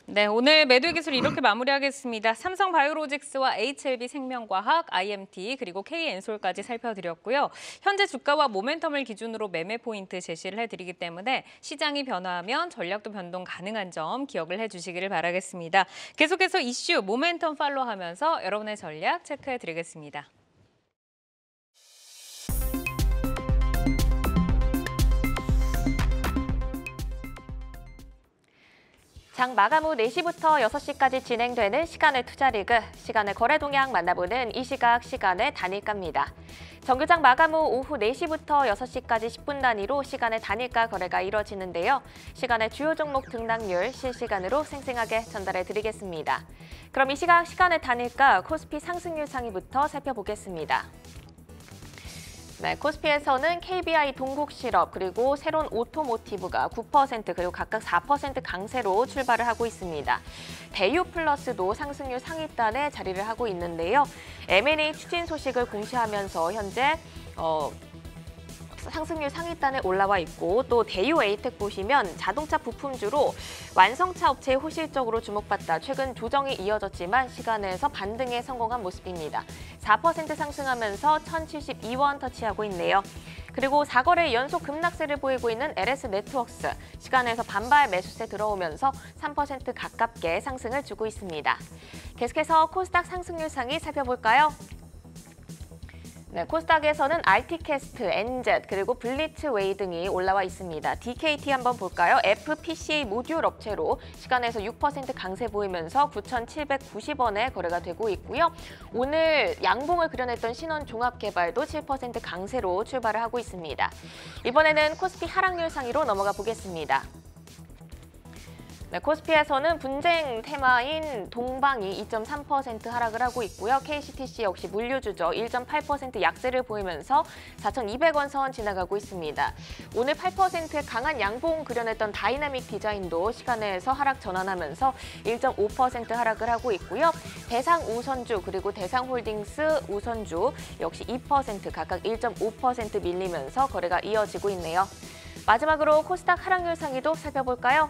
네, 오늘 매도의 기술 이렇게 마무리하겠습니다. 삼성바이오로직스와 HLB생명과학, IMT 그리고 KN솔까지 살펴드렸고요. 현재 주가와 모멘텀을 기준으로 매매 포인트 제시를 해드리기 때문에 시장이 변화하면 전략도 변동 가능한 점 기억을 해주시기를 바라겠습니다. 계속해서 이슈, 모멘텀 팔로우하면서 여러분의 전략 체크해드리겠습니다. 자, 장 마감 후 4시부터 6시까지 진행되는 시간의 투자리그, 시간의 거래 동향 만나보는 이 시간의 단일가입니다. 정규장 마감 후 오후 4시부터 6시까지 10분 단위로 시간의 단일가 거래가 이뤄지는데요. 시간의 주요 종목 등락률 실시간으로 생생하게 전달해 드리겠습니다. 그럼 이 시간의 단일가 코스피 상승률 상위부터 살펴보겠습니다. 네, 코스피에서는 KBI 동국실업 그리고 새로운 오토모티브가 9% 그리고 각각 4% 강세로 출발을 하고 있습니다. 대유플러스도 상승률 상위단에 자리를 하고 있는데요. M&A 추진 소식을 공시하면서 현재 상승률 상위단에 올라와 있고 또 대유 에이텍 보시면 자동차 부품주로 완성차 업체의 호실적으로 주목받다 최근 조정이 이어졌지만 시간에서 반등에 성공한 모습입니다. 4% 상승하면서 1,072원 터치하고 있네요. 그리고 4거래 연속 급락세를 보이고 있는 LS 네트워크스, 시간에서 반발 매수세 들어오면서 3% 가깝게 상승을 주고 있습니다. 계속해서 코스닥 상승률 상위 살펴볼까요? 네, 코스닥에서는 RT캐스트, 엔젯, 그리고 블리츠웨이 등이 올라와 있습니다. DKT 한번 볼까요? FPCA 모듈 업체로 시간에서 6% 강세 보이면서 9,790원에 거래가 되고 있고요. 오늘 양봉을 그려냈던 신원종합개발도 7% 강세로 출발을 하고 있습니다. 이번에는 코스피 하락률 상위로 넘어가 보겠습니다. 네, 코스피에서는 분쟁 테마인 동방이 2.3% 하락을 하고 있고요. KCTC 역시 물류주죠. 1.8% 약세를 보이면서 4,200원 선 지나가고 있습니다. 오늘 8%의 강한 양봉 그려냈던 다이나믹 디자인도 시간에서 하락 전환하면서 1.5% 하락을 하고 있고요. 대상 우선주 그리고 대상홀딩스 우선주 역시 2% 각각 1.5% 밀리면서 거래가 이어지고 있네요. 마지막으로 코스닥 하락률 상위도 살펴볼까요?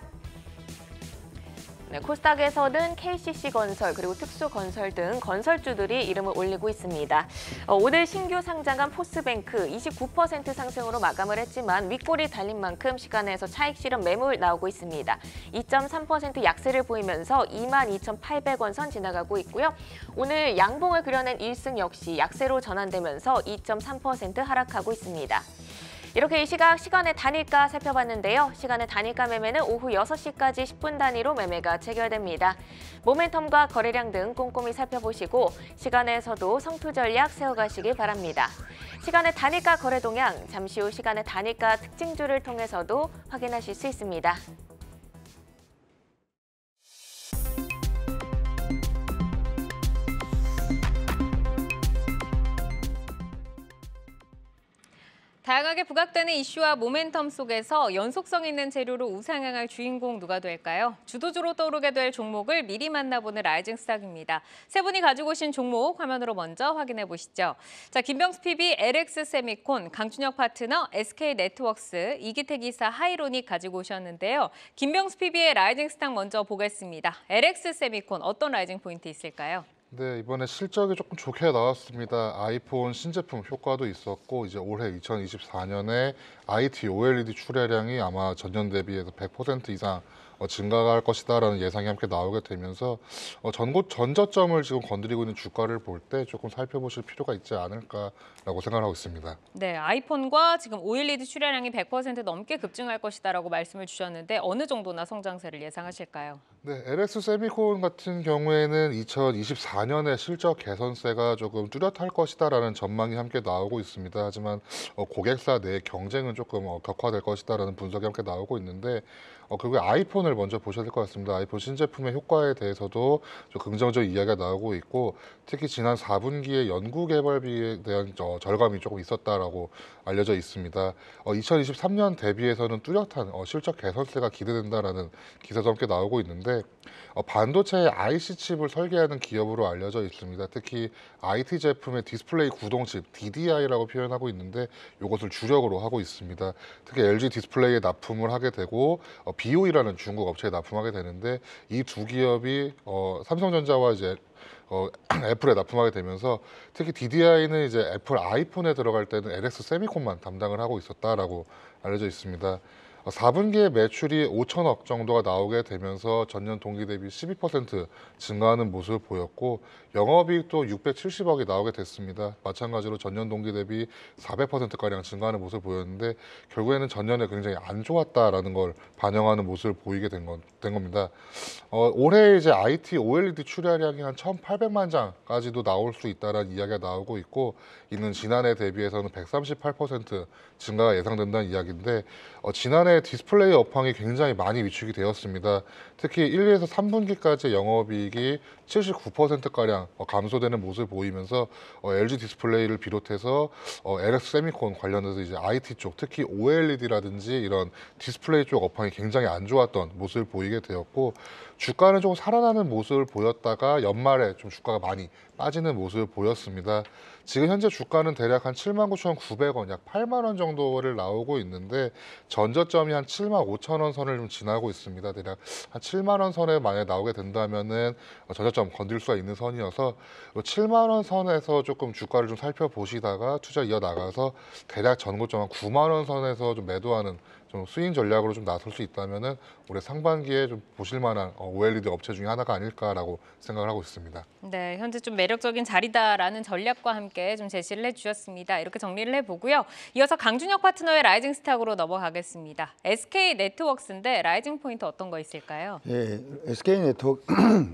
네, 코스닥에서는 KCC건설 그리고 특수건설 등 건설주들이 이름을 올리고 있습니다. 오늘 신규 상장한 포스뱅크 29% 상승으로 마감을 했지만 윗골이 달린 만큼 시간에서 차익 실현 매물 나오고 있습니다. 2.3% 약세를 보이면서 22,800원 선 지나가고 있고요. 오늘 양봉을 그려낸 1승 역시 약세로 전환되면서 2.3% 하락하고 있습니다. 이렇게 이 시간의 단일가 살펴봤는데요. 시간의 단일가 매매는 오후 6시까지 10분 단위로 매매가 체결됩니다. 모멘텀과 거래량 등 꼼꼼히 살펴보시고 시간에서도 성투 전략 세워가시기 바랍니다. 시간의 단일가 거래 동향, 잠시 후 시간의 단일가 특징주를 통해서도 확인하실 수 있습니다. 다양하게 부각되는 이슈와 모멘텀 속에서 연속성 있는 재료로 우상향할 주인공 누가 될까요? 주도주로 떠오르게 될 종목을 미리 만나보는 라이징 스탁입니다. 세 분이 가지고 오신 종목 화면으로 먼저 확인해 보시죠. 자, 김병수 PB, LX 세미콘, 강준혁 파트너, SK 네트워크스, 이기택 이사, 하이로닉 가지고 오셨는데요. 김병수 PB의 라이징 스탁 먼저 보겠습니다. LX 세미콘 어떤 라이징 포인트 있을까요? 네, 이번에 실적이 조금 좋게 나왔습니다. 아이폰 신제품 효과도 있었고 이제 올해 2024년에 IT OLED 출하량이 아마 전년 대비해서 100% 이상 증가할 것이다라는 예상이 함께 나오게 되면서 전저점을 지금 건드리고 있는 주가를 볼 때 조금 살펴보실 필요가 있지 않을까라고 생각하고 있습니다. 네, 아이폰과 지금 OLED 출하량이 100% 넘게 급증할 것이다라고 말씀을 주셨는데 어느 정도나 성장세를 예상하실까요? 네, LS 세미콘 같은 경우에는 2024년에 실적 개선세가 조금 뚜렷할 것이다라는 전망이 함께 나오고 있습니다. 하지만 고객사 내 경쟁은 조금 격화될 것이다라는 분석이 함께 나오고 있는데 그리고 아이폰을 먼저 보셔야 될 것 같습니다. 아이폰 신제품의 효과에 대해서도 좀 긍정적 이야기가 나오고 있고 특히 지난 4분기에 연구개발비에 대한 절감이 조금 있었다라고 알려져 있습니다. 2023년 대비해서는 뚜렷한 실적 개선세가 기대된다라는 기사도 함께 나오고 있는데 반도체의 IC 칩을 설계하는 기업으로 알려져 있습니다. 특히 IT 제품의 디스플레이 구동칩 DDI라고 표현하고 있는데 이것을 주력으로 하고 있습니다. 특히 LG 디스플레이에 납품을 하게 되고 BOE라는 중국 업체에 납품하게 되는데 이 두 기업이 삼성전자와 이제 애플에 납품하게 되면서 특히 DDI는 이제 애플 아이폰에 들어갈 때는 LS 세미콘만 담당을 하고 있었다라고 알려져 있습니다. 4분기에 매출이 5천억 정도가 나오게 되면서 전년 동기 대비 12% 증가하는 모습을 보였고 영업이익도 670억이 나오게 됐습니다. 마찬가지로 전년 동기 대비 400%가량 증가하는 모습을 보였는데 결국에는 전년에 굉장히 안 좋았다라는 걸 반영하는 모습을 보이게 된 겁니다. 올해 이제 IT OLED 출하량이 한 1,800만 장까지도 나올 수 있다라는 이야기가 나오고 있고 이는 지난해 대비해서는 138% 증가가 예상된다는 이야기인데 지난해 디스플레이 업황이 굉장히 많이 위축이 되었습니다. 특히 1, 2에서 3분기까지 영업이익이 79%가량 감소되는 모습을 보이면서 LG 디스플레이를 비롯해서 LS 세미콘 관련해서 이제 IT 쪽, 특히 OLED라든지 이런 디스플레이 쪽 업황이 굉장히 안 좋았던 모습을 보이게 되었고 주가는 조금 살아나는 모습을 보였다가 연말에 좀 주가가 많이 빠지는 모습을 보였습니다. 지금 현재 주가는 대략 한 79,900원, 약 8만 원 정도를 나오고 있는데 전저점이 한 75,000원 선을 좀 지나고 있습니다. 대략 한 7만 원 선에 만약에 나오게 된다면은 전저점 건들 수가 있는 선이어서 7만 원 선에서 조금 주가를 좀 살펴보시다가 투자 이어나가서 대략 전고점 한 9만 원 선에서 좀 매도하는 좀 스윙 전략으로 좀 나설 수 있다면은 올해 상반기에 좀 보실 만한 OLED 업체 중에 하나가 아닐까라고 생각을 하고 있습니다. 네, 현재 좀 매력적인 자리다라는 전략과 함께 좀 제시를 해주셨습니다. 이렇게 정리를 해보고요. 이어서 강준혁 파트너의 라이징 스탁으로 넘어가겠습니다. SK 네트워크스인데 라이징 포인트 어떤 거 있을까요? 예, SK 네트워크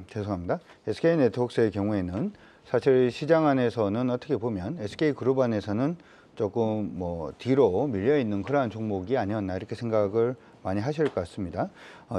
죄송합니다. SK 네트워크스의 경우에는 사실 시장 안에서는 어떻게 보면 SK 그룹 안에서는 조금 뭐 뒤로 밀려 있는 그러한 종목이 아니었나 이렇게 생각을 많이 하실 것 같습니다.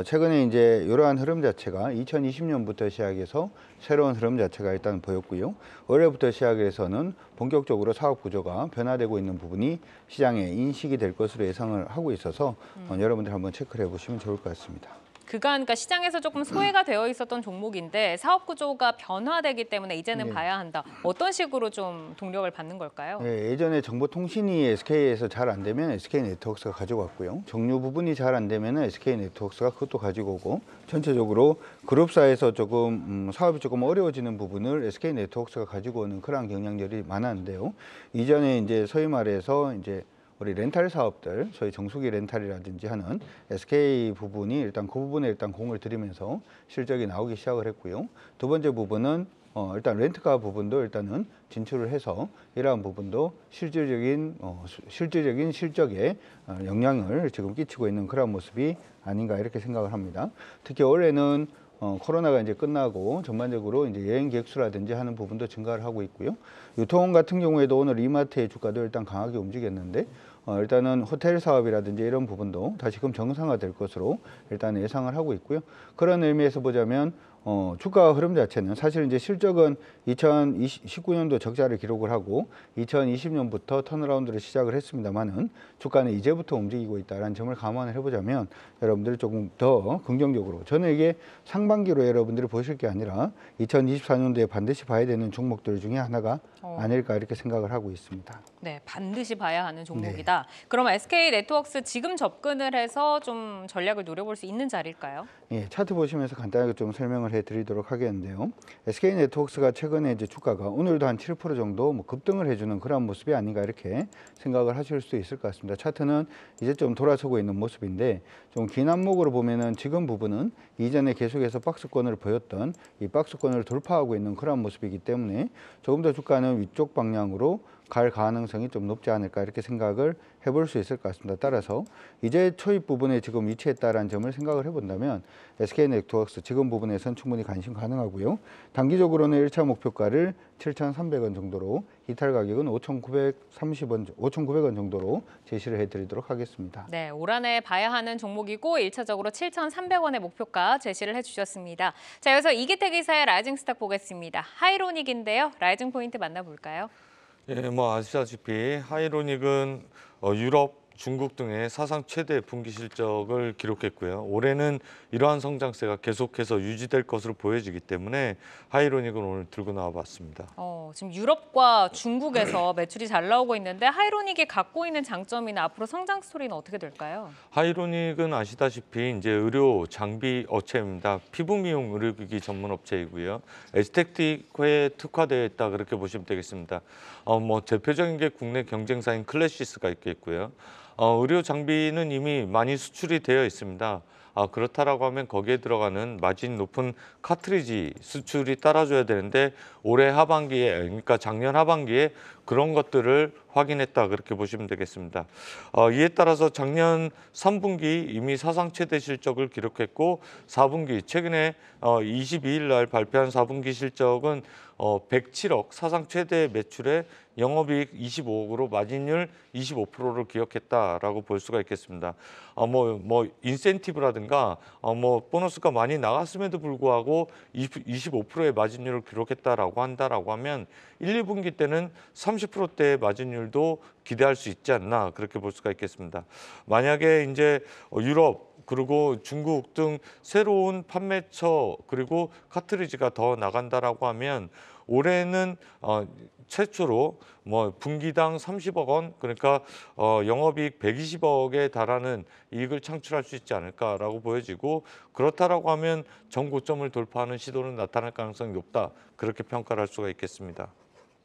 최근에 이제 이러한 흐름 자체가 2020년부터 시작해서 새로운 흐름 자체가 일단 보였고요. 올해부터 시작해서는 본격적으로 사업 구조가 변화되고 있는 부분이 시장에 인식이 될 것으로 예상을 하고 있어서 여러분들 한번 체크를 해보시면 좋을 것 같습니다. 그러니까 시장에서 조금 소외가 되어 있었던 종목인데 사업 구조가 변화되기 때문에 이제는 네. 봐야 한다. 어떤 식으로 좀 동력을 받는 걸까요? 네, 예전에 정보통신이 SK에서 잘 안 되면 SK 네트워크스가 가지고 왔고요. 정유 부분이 잘 안 되면 SK 네트워크스가 그것도 가지고 오고 전체적으로 그룹사에서 조금 사업이 조금 어려워지는 부분을 SK 네트워크스가 가지고 오는 그런 경향들이 많았는데요. 이전에 이제 소위 말해서 이제 우리 렌탈 사업들, 저희 정수기 렌탈이라든지 하는 SK 부분이 일단 그 부분에 일단 공을 들이면서 실적이 나오기 시작을 했고요. 두 번째 부분은 일단 렌트카 부분도 일단은 진출을 해서 이러한 부분도 실질적인 실적에 영향을 지금 끼치고 있는 그런 모습이 아닌가 이렇게 생각을 합니다. 특히 올해는 코로나가 이제 끝나고 전반적으로 이제 여행 객수라든지 하는 부분도 증가를 하고 있고요. 유통 같은 경우에도 오늘 이마트의 주가도 일단 강하게 움직였는데 일단은 호텔 사업이라든지 이런 부분도 다시금 정상화될 것으로 일단 예상을 하고 있고요. 그런 의미에서 보자면 주가 흐름 자체는 사실 이제 실적은 2019년도 적자를 기록을 하고 2020년부터 턴어라운드를 시작을 했습니다만은 주가는 이제부터 움직이고 있다는 점을 감안을 해보자면 여러분들이 조금 더 긍정적으로 저는 이게 상반기로 여러분들이 보실 게 아니라 2024년도에 반드시 봐야 되는 종목들 중에 하나가 아닐까 이렇게 생각을 하고 있습니다. 네, 반드시 봐야 하는 종목이다. 네. 그럼 SK 네트워크스 지금 접근을 해서 좀 전략을 노려볼 수 있는 자리일까요? 예, 차트 보시면서 간단하게 좀 설명을 해드리도록 하겠는데요. SK 네트워크스가 최근에 이제 주가가 오늘도 한 7% 정도 뭐 급등을 해주는 그런 모습이 아닌가 이렇게 생각을 하실 수 있을 것 같습니다. 차트는 이제 좀 돌아서고 있는 모습인데 좀 긴 안목으로 보면은 지금 부분은 이전에 계속해서 박스권을 보였던 이 박스권을 돌파하고 있는 그런 모습이기 때문에 조금 더 주가는 위쪽 방향으로 갈 가능성이 좀 높지 않을까 이렇게 생각을 해볼 수 있을 것 같습니다. 따라서 이제 초입 부분에 지금 위치했다라는 점을 생각을 해본다면 SK 네트워크스 지금 부분에선 충분히 관심 가능하고요. 단기적으로는 1차 목표가를 7,300원 정도로 이탈 가격은 5,900원 정도로 제시를 해드리도록 하겠습니다. 네, 올 한해 봐야 하는 종목이고 1차적으로 7,300원의 목표가 제시를 해주셨습니다. 자, 여기서 이기태 기사의 라이징 스탁 보겠습니다. 하이로닉인데요. 라이징 포인트 만나볼까요? 예, 뭐 아시다시피 하이로닉은 유럽, 중국 등의 사상 최대 분기 실적을 기록했고요. 올해는 이러한 성장세가 계속해서 유지될 것으로 보여지기 때문에 하이로닉은 오늘 들고 나와봤습니다. 지금 유럽과 중국에서 매출이 잘 나오고 있는데 하이로닉이 갖고 있는 장점이나 앞으로 성장 스토리는 어떻게 될까요? 하이로닉은 아시다시피 이제 의료 장비 업체입니다. 피부 미용 의료기기 전문 업체이고요. 에스테틱에 특화되어 있다 그렇게 보시면 되겠습니다. 뭐 대표적인 게 국내 경쟁사인 클래시스가 있겠고요. 의료 장비는 이미 많이 수출이 되어 있습니다. 그렇다라고 하면 거기에 들어가는 마진 높은 카트리지 수출이 따라줘야 되는데 올해 하반기에, 그러니까 작년 하반기에 그런 것들을 확인했다, 그렇게 보시면 되겠습니다. 이에 따라서 작년 3분기 이미 사상 최대 실적을 기록했고 4분기 최근에 22일 날 발표한 4분기 실적은 107억, 사상 최대 매출에 영업이익 25억으로 마진율 25%를 기록했다라고 볼 수가 있겠습니다. 인센티브라든가 보너스가 많이 나갔음에도 불구하고 25%의 마진율을 기록했다라고 한다라고 하면 1, 2분기 때는 30%대의 마진율도 기대할 수 있지 않나, 그렇게 볼 수가 있겠습니다. 만약에 이제 유럽 그리고 중국 등 새로운 판매처 그리고 카트리지가 더 나간다라고 하면 올해는 최초로 분기당 30억 원, 그러니까 영업이익 120억에 달하는 이익을 창출할 수 있지 않을까라고 보여지고, 그렇다라고 하면 전고점을 돌파하는 시도는 나타날 가능성이 높다, 그렇게 평가를 할 수가 있겠습니다.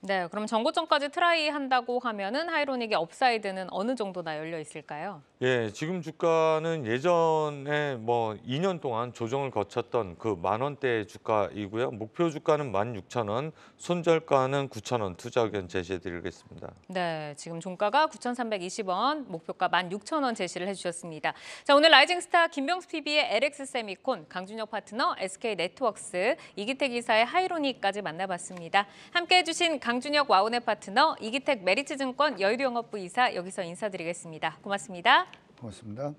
네, 그럼 전고점까지 트라이 한다고 하면은 하이로닉의 업사이드는 어느 정도나 열려 있을까요? 예, 지금 주가는 예전에 2년 동안 조정을 거쳤던 그 10,000원대 주가이고요. 목표 주가는 16,000원, 손절가는 9,000원 투자 의견 제시해 드리겠습니다. 네, 지금 종가가 9,320원, 목표가 16,000원 제시를 해주셨습니다. 자, 오늘 라이징 스타 김병수 PB의 LX 세미콘, 강준혁 파트너, SK 네트워크스, 이기택 이사의 하이로닉까지 만나봤습니다. 함께해 주신 강준혁 와우넷 파트너, 이기택 메리츠증권 여의도 영업부 이사, 여기서 인사드리겠습니다. 고맙습니다. 고맙습니다.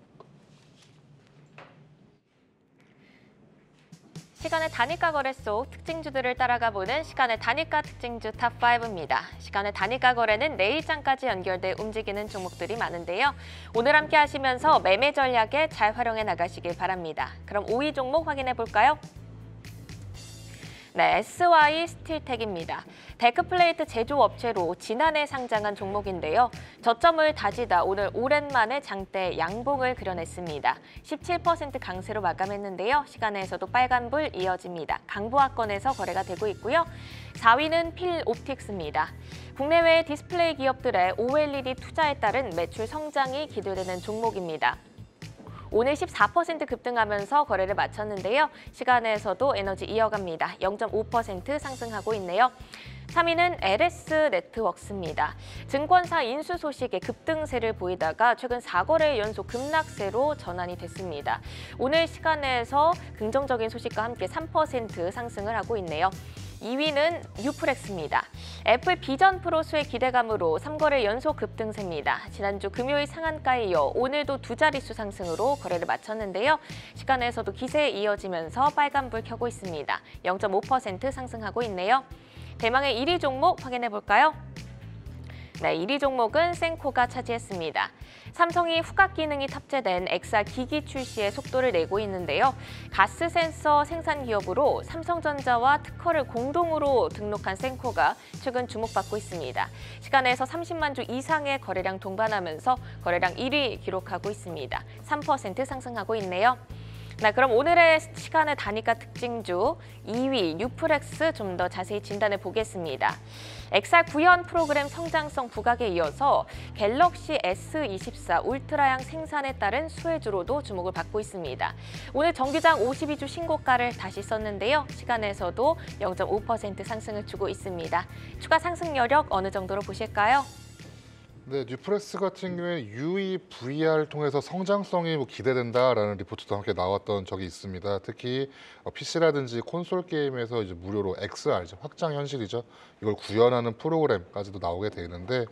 시간의 단일가 거래 속 특징주들을 따라가 보는 시간의 단일가 특징주 탑5입니다. 시간의 단일가 거래는 내일장까지 연결돼 움직이는 종목들이 많은데요. 오늘 함께 하시면서 매매 전략에 잘 활용해 나가시길 바랍니다. 그럼 5위 종목 확인해 볼까요? 네, SY 스틸텍입니다. 데크플레이트 제조업체로 지난해 상장한 종목인데요. 저점을 다지다 오늘 오랜만에 장대 양봉을 그려냈습니다. 17% 강세로 마감했는데요. 시간에서도 빨간불 이어집니다. 강보합권에서 거래가 되고 있고요. 4위는 필옵틱스입니다. 국내외 디스플레이 기업들의 OLED 투자에 따른 매출 성장이 기대되는 종목입니다. 오늘 14% 급등하면서 거래를 마쳤는데요. 시간에서도 에너지 이어갑니다. 0.5% 상승하고 있네요. 3위는 LS 네트워크스입니다. 증권사 인수 소식에 급등세를 보이다가 최근 4거래 연속 급락세로 전환이 됐습니다. 오늘 시간에서 긍정적인 소식과 함께 3% 상승을 하고 있네요. 2위는 유프렉스입니다. 애플 비전 프로 수의 기대감으로 3거래 연속 급등세입니다. 지난주 금요일 상한가에 이어 오늘도 두 자릿수 상승으로 거래를 마쳤는데요. 시간에서도 기세에 이어지면서 빨간불 켜고 있습니다. 0.5% 상승하고 있네요. 대망의 1위 종목 확인해 볼까요? 네, 1위 종목은 센코가 차지했습니다. 삼성이 후각 기능이 탑재된 XR 기기 출시에 속도를 내고 있는데요. 가스 센서 생산 기업으로 삼성전자와 특허를 공동으로 등록한 센코가 최근 주목받고 있습니다. 시간에서 30만 주 이상의 거래량 동반하면서 거래량 1위 기록하고 있습니다. 3% 상승하고 있네요. 네, 그럼 오늘의 시간의 단일가 특징주 2위 유프렉스 좀 더 자세히 진단해 보겠습니다. XR 구현 프로그램 성장성 부각에 이어서 갤럭시 S24 울트라양 생산에 따른 수혜주로도 주목을 받고 있습니다. 오늘 정규장 52주 신고가를 다시 썼는데요. 시간에서도 0.5% 상승을 주고 있습니다. 추가 상승 여력 어느 정도로 보실까요? 네, 뉴프렉스 같은 경우에 UEVR 통해서 성장성이 기대된다라는 리포트도 함께 나왔던 적이 있습니다. 특히 PC라든지 콘솔 게임에서 이제 무료로 XR, 이제 확장 현실이죠. 이걸 구현하는 프로그램까지도 나오게 되는데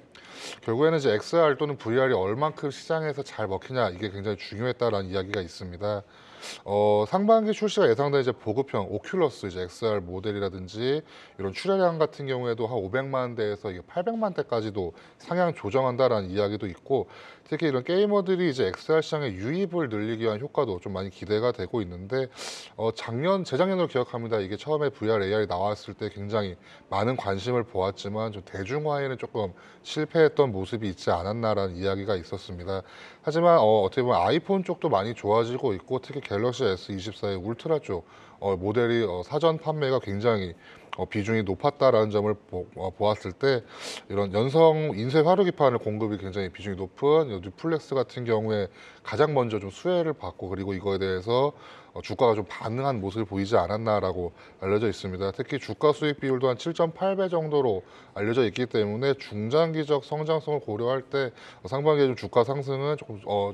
결국에는 이제 XR 또는 VR이 얼만큼 시장에서 잘 먹히냐 이게 굉장히 중요했다라는 이야기가 있습니다. 상반기 출시가 예상된 이제 보급형 오큘러스 이제 XR 모델이라든지 이런 출하량 같은 경우에도 한 500만 대에서 이게 800만 대까지도 상향 조정한다라는 이야기도 있고 특히 이런 게이머들이 이제 XR 시장의 유입을 늘리기 위한 효과도 좀 많이 기대가 되고 있는데 재작년으로 기억합니다. 이게 처음에 VR, AR이 나왔을 때 굉장히 많은 관심을 보았지만 좀 대중화에는 조금 실패했던 모습이 있지 않았나라는 이야기가 있었습니다. 하지만 어떻게 보면 아이폰 쪽도 많이 좋아지고 있고 특히 갤럭시 S24의 울트라 쪽 모델이 사전 판매가 굉장히 비중이 높았다라는 점을 보았을 때 이런 연성 인쇄 화로기판을 공급이 굉장히 비중이 높은 뉴플렉스 같은 경우에 가장 먼저 좀 수혜를 받고 그리고 이거에 대해서 주가가 좀 반응한 모습을 보이지 않았나라고 알려져 있습니다. 특히 주가 수익 비율도 한 7.8배 정도로 알려져 있기 때문에 중장기적 성장성을 고려할 때 상반기에 좀 주가 상승은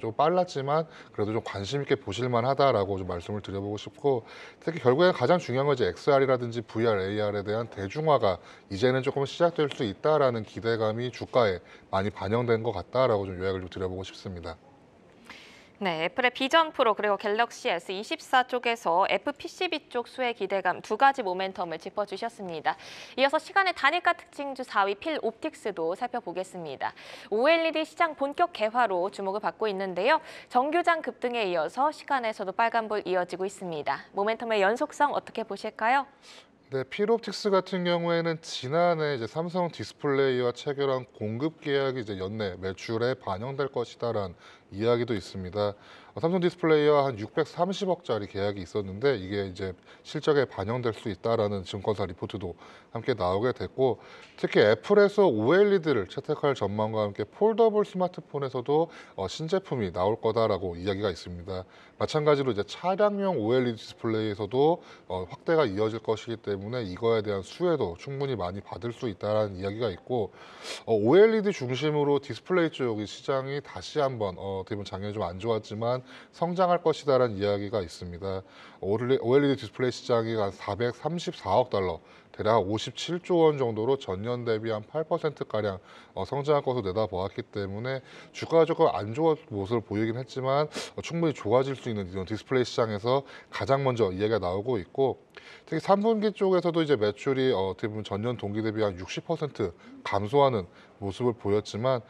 좀 빨랐지만 그래도 좀 관심 있게 보실만하다라고 좀 말씀을 드려보고 싶고 특히 결국에는 가장 중요한 건 이제 XR이라든지 VR, AR에 대한 대중화가 이제는 조금 시작될 수 있다라는 기대감이 주가에 많이 반영된 것 같다라고 좀 요약을 좀 드려보고 싶습니다. 네, 애플의 비전 프로 그리고 갤럭시 S24 쪽에서 FPCB 쪽 수혜 기대감 두 가지 모멘텀을 짚어주셨습니다. 이어서 시간의 단일가 특징주 4위 필 옵틱스도 살펴보겠습니다. OLED 시장 본격 개화로 주목을 받고 있는데요. 정규장 급등에 이어서 시간에서도 빨간불 이어지고 있습니다. 모멘텀의 연속성 어떻게 보실까요? 네, 필옵틱스 같은 경우에는 지난해 이제 삼성 디스플레이와 체결한 공급 계약이 이제 연내 매출에 반영될 것이다라는 이야기도 있습니다. 삼성 디스플레이와 한 630억짜리 계약이 있었는데 이게 이제 실적에 반영될 수 있다라는 증권사 리포트도 함께 나오게 됐고 특히 애플에서 OLED를 채택할 전망과 함께 폴더블 스마트폰에서도 신제품이 나올 거다라고 이야기가 있습니다. 마찬가지로 이제 차량용 OLED 디스플레이에서도 확대가 이어질 것이기 때문에 이거에 대한 수혜도 충분히 많이 받을 수 있다라는 이야기가 있고 OLED 중심으로 디스플레이 쪽 시장이 다시 한번 어떻게 보면 작년에 좀 안 좋았지만 성장할 것이다라는 이야기가 있습니다. OLED 디스플레이 시장이 한 434억 달러, 대략 57조 원 정도로 전년 대비 한 8%가량 성장할 것으로 내다보았기 때문에 주가가 조금 안 좋은 모습을 보이긴 했지만 충분히 좋아질 수 있는 이런 디스플레이 시장에서 가장 먼저 이야기가 나오고 있고 특히 3분기 쪽에서도 이제 매출이 어떻게 보면 전년 동기 대비 한 60% 감소하는 모습을 보였지만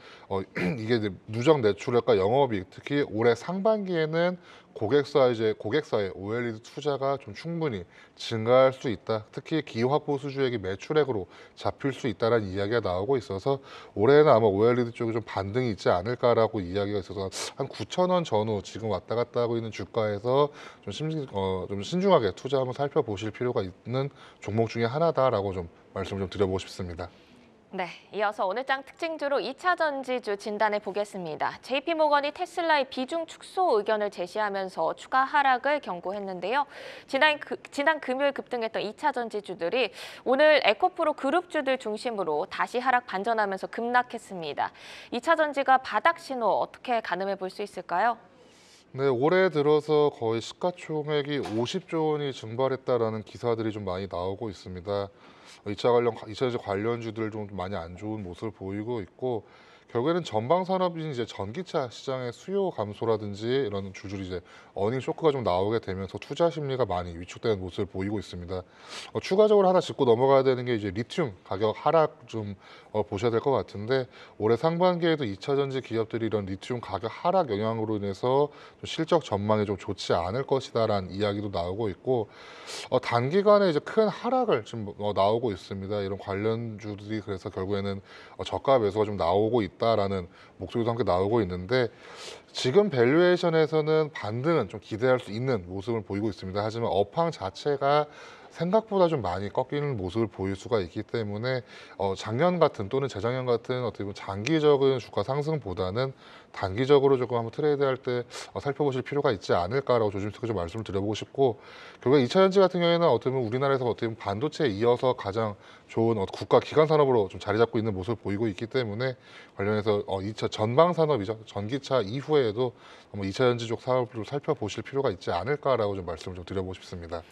이게 이제 누적 매출액과 영업이익 특히 올해 상반기에는 고객사의 OLED 투자가 좀 충분히 증가할 수 있다. 특히 기업확보 수주액이 매출액으로 잡힐 수 있다는 이야기가 나오고 있어서 올해는 아마 OLED 쪽에 좀 반등이 있지 않을까라고 이야기가 있어서 한 9,000원 전후 지금 왔다 갔다 하고 있는 주가에서 좀 신중하게 투자 한번 살펴보실 필요가 있는 종목 중에 하나다라고 좀 말씀을 좀 드려보고 싶습니다. 네, 이어서 오늘 장 특징주로 2차 전지주 진단해 보겠습니다. JP모건이 테슬라의 비중 축소 의견을 제시하면서 추가 하락을 경고했는데요. 지난 금요일 급등했던 2차 전지주들이 오늘 에코프로 그룹주들 중심으로 다시 하락 반전하면서 급락했습니다. 2차 전지가 바닥 신호 어떻게 가늠해 볼 수 있을까요? 네, 올해 들어서 거의 시가총액이 50조 원이 증발했다라는 기사들이 좀 많이 나오고 있습니다. 2차 전지 관련주들 좀 많이 안 좋은 모습을 보이고 있고 결국에는 전방 산업인 이제 전기차 시장의 수요 감소라든지 이런 줄줄이 이제 어닝 쇼크가 좀 나오게 되면서 투자 심리가 많이 위축되는 모습을 보이고 있습니다. 추가적으로 하나 짚고 넘어가야 되는 게 이제 리튬 가격 하락 좀 보셔야 될 것 같은데 올해 상반기에도 2차 전지 기업들이 이런 리튬 가격 하락 영향으로 인해서 좀 실적 전망이 좀 좋지 않을 것이다라는 이야기도 나오고 있고 단기간에 이제 큰 하락을 지금 나오고 있습니다. 이런 관련주들이 그래서 결국에는 저가 매수가 좀 나오고 있다라는 목소리도 함께 나오고 있는데 지금 밸류에이션에서는 반등은 좀 기대할 수 있는 모습을 보이고 있습니다. 하지만 업황 자체가 생각보다 좀 많이 꺾이는 모습을 보일 수가 있기 때문에 작년 같은 또는 재작년 같은 어떻게 보면 장기적인 주가 상승보다는 단기적으로 조금 한번 트레이드할 때 살펴보실 필요가 있지 않을까라고 조심스럽게 좀 말씀을 드려보고 싶고 결국 2차 전지 같은 경우에는 어떻게 보면 우리나라에서 어떻게 보면 반도체에 이어서 가장 좋은 국가 기관 산업으로 좀 자리 잡고 있는 모습을 보이고 있기 때문에 관련해서 2차 전방 산업이죠. 전기차 이후에도 한번 2차 전지 쪽 사업을 살펴보실 필요가 있지 않을까라고 좀 말씀을 좀 드려보고 싶습니다.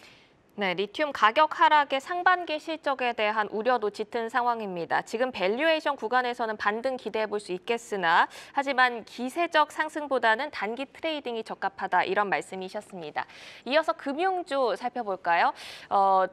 네, 리튬 가격 하락의 상반기 실적에 대한 우려도 짙은 상황입니다. 지금 밸류에이션 구간에서는 반등 기대해 볼 수 있겠으나 하지만 기세적 상승보다는 단기 트레이딩이 적합하다 이런 말씀이셨습니다. 이어서 금융주 살펴볼까요?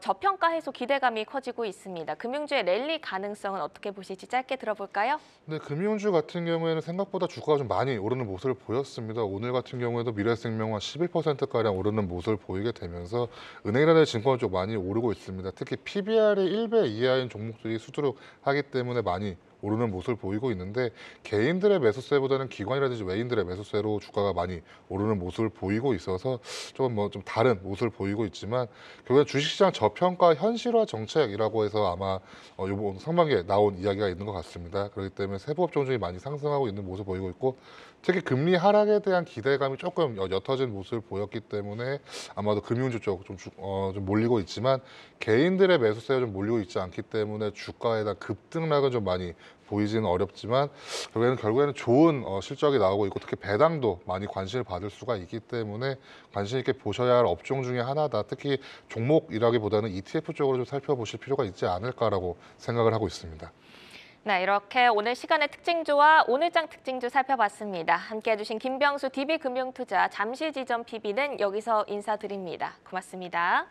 저평가 해소 기대감이 커지고 있습니다. 금융주의 랠리 가능성은 어떻게 보실지 짧게 들어볼까요? 네, 금융주 같은 경우에는 생각보다 주가가 좀 많이 오르는 모습을 보였습니다. 오늘 같은 경우에도 미래생명은 11%가량 오르는 모습을 보이게 되면서 은행이라는 증권 쪽 많이 오르고 있습니다. 특히 PBR이 1배 이하인 종목들이 수두룩하기 때문에 많이 오르는 모습을 보이고 있는데 개인들의 매수세보다는 기관이라든지 외인들의 매수세로 주가가 많이 오르는 모습을 보이고 있어서 조금 좀 다른 모습을 보이고 있지만 결국엔 주식시장 저평가 현실화 정책이라고 해서 아마 이번 상반기에 나온 이야기가 있는 것 같습니다. 그렇기 때문에 세부 업종 중에 많이 상승하고 있는 모습을 보이고 있고 특히 금리 하락에 대한 기대감이 조금 옅어진 모습을 보였기 때문에 아마도 금융주 쪽 좀 몰리고 있지만 개인들의 매수세가 좀 몰리고 있지 않기 때문에 주가에 대한 급등락은 좀 많이 보이지는 어렵지만 결국에는 좋은 실적이 나오고 있고 특히 배당도 많이 관심을 받을 수가 있기 때문에 관심 있게 보셔야 할 업종 중에 하나다. 특히 종목이라기보다는 ETF 쪽으로 좀 살펴보실 필요가 있지 않을까라고 생각을 하고 있습니다. 네, 이렇게 오늘 시간의 특징주와 오늘장 특징주 살펴봤습니다. 함께해 주신 김병수 DB금융투자 잠실지점 PB는 여기서 인사드립니다. 고맙습니다.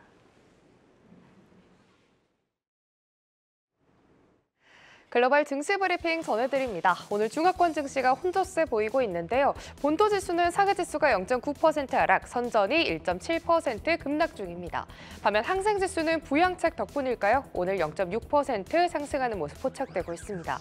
글로벌 증시 브리핑 전해드립니다. 오늘 중화권 증시가 혼조세 보이고 있는데요. 본토 지수는 상해 지수가 0.9% 하락, 선전이 1.7% 급락 중입니다. 반면 항생 지수는 부양책 덕분일까요? 오늘 0.6% 상승하는 모습 포착되고 있습니다.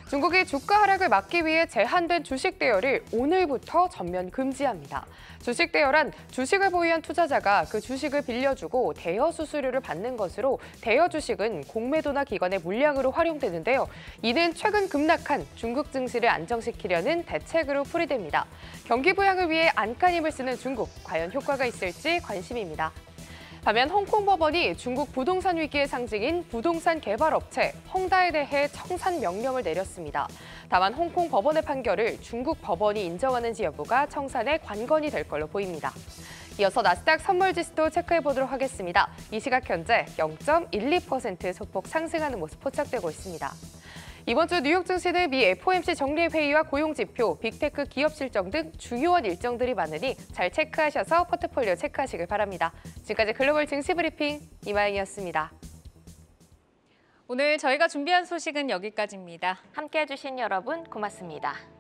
중국이 주가 하락을 막기 위해 제한된 주식 대여를 오늘부터 전면 금지합니다. 주식 대여란 주식을 보유한 투자자가 그 주식을 빌려주고 대여 수수료를 받는 것으로 대여 주식은 공매도나 기관의 물량으로 활용되는데요. 이는 최근 급락한 중국 증시를 안정시키려는 대책으로 풀이됩니다. 경기 부양을 위해 안간힘을 쓰는 중국, 과연 효과가 있을지 관심입니다. 반면 홍콩 법원이 중국 부동산 위기의 상징인 부동산 개발 업체 헝다에 대해 청산 명령을 내렸습니다. 다만 홍콩 법원의 판결을 중국 법원이 인정하는지 여부가 청산의 관건이 될 걸로 보입니다. 이어서 나스닥 선물지수도 체크해 보도록 하겠습니다. 이 시각 현재 0.12% 소폭 상승하는 모습 포착되고 있습니다. 이번 주 뉴욕 증시는 미 FOMC 정례회의와 고용지표, 빅테크 기업 실적 등 중요한 일정들이 많으니 잘 체크하셔서 포트폴리오 체크하시길 바랍니다. 지금까지 글로벌 증시 브리핑 이마영이었습니다. 오늘 저희가 준비한 소식은 여기까지입니다. 함께해 주신 여러분 고맙습니다.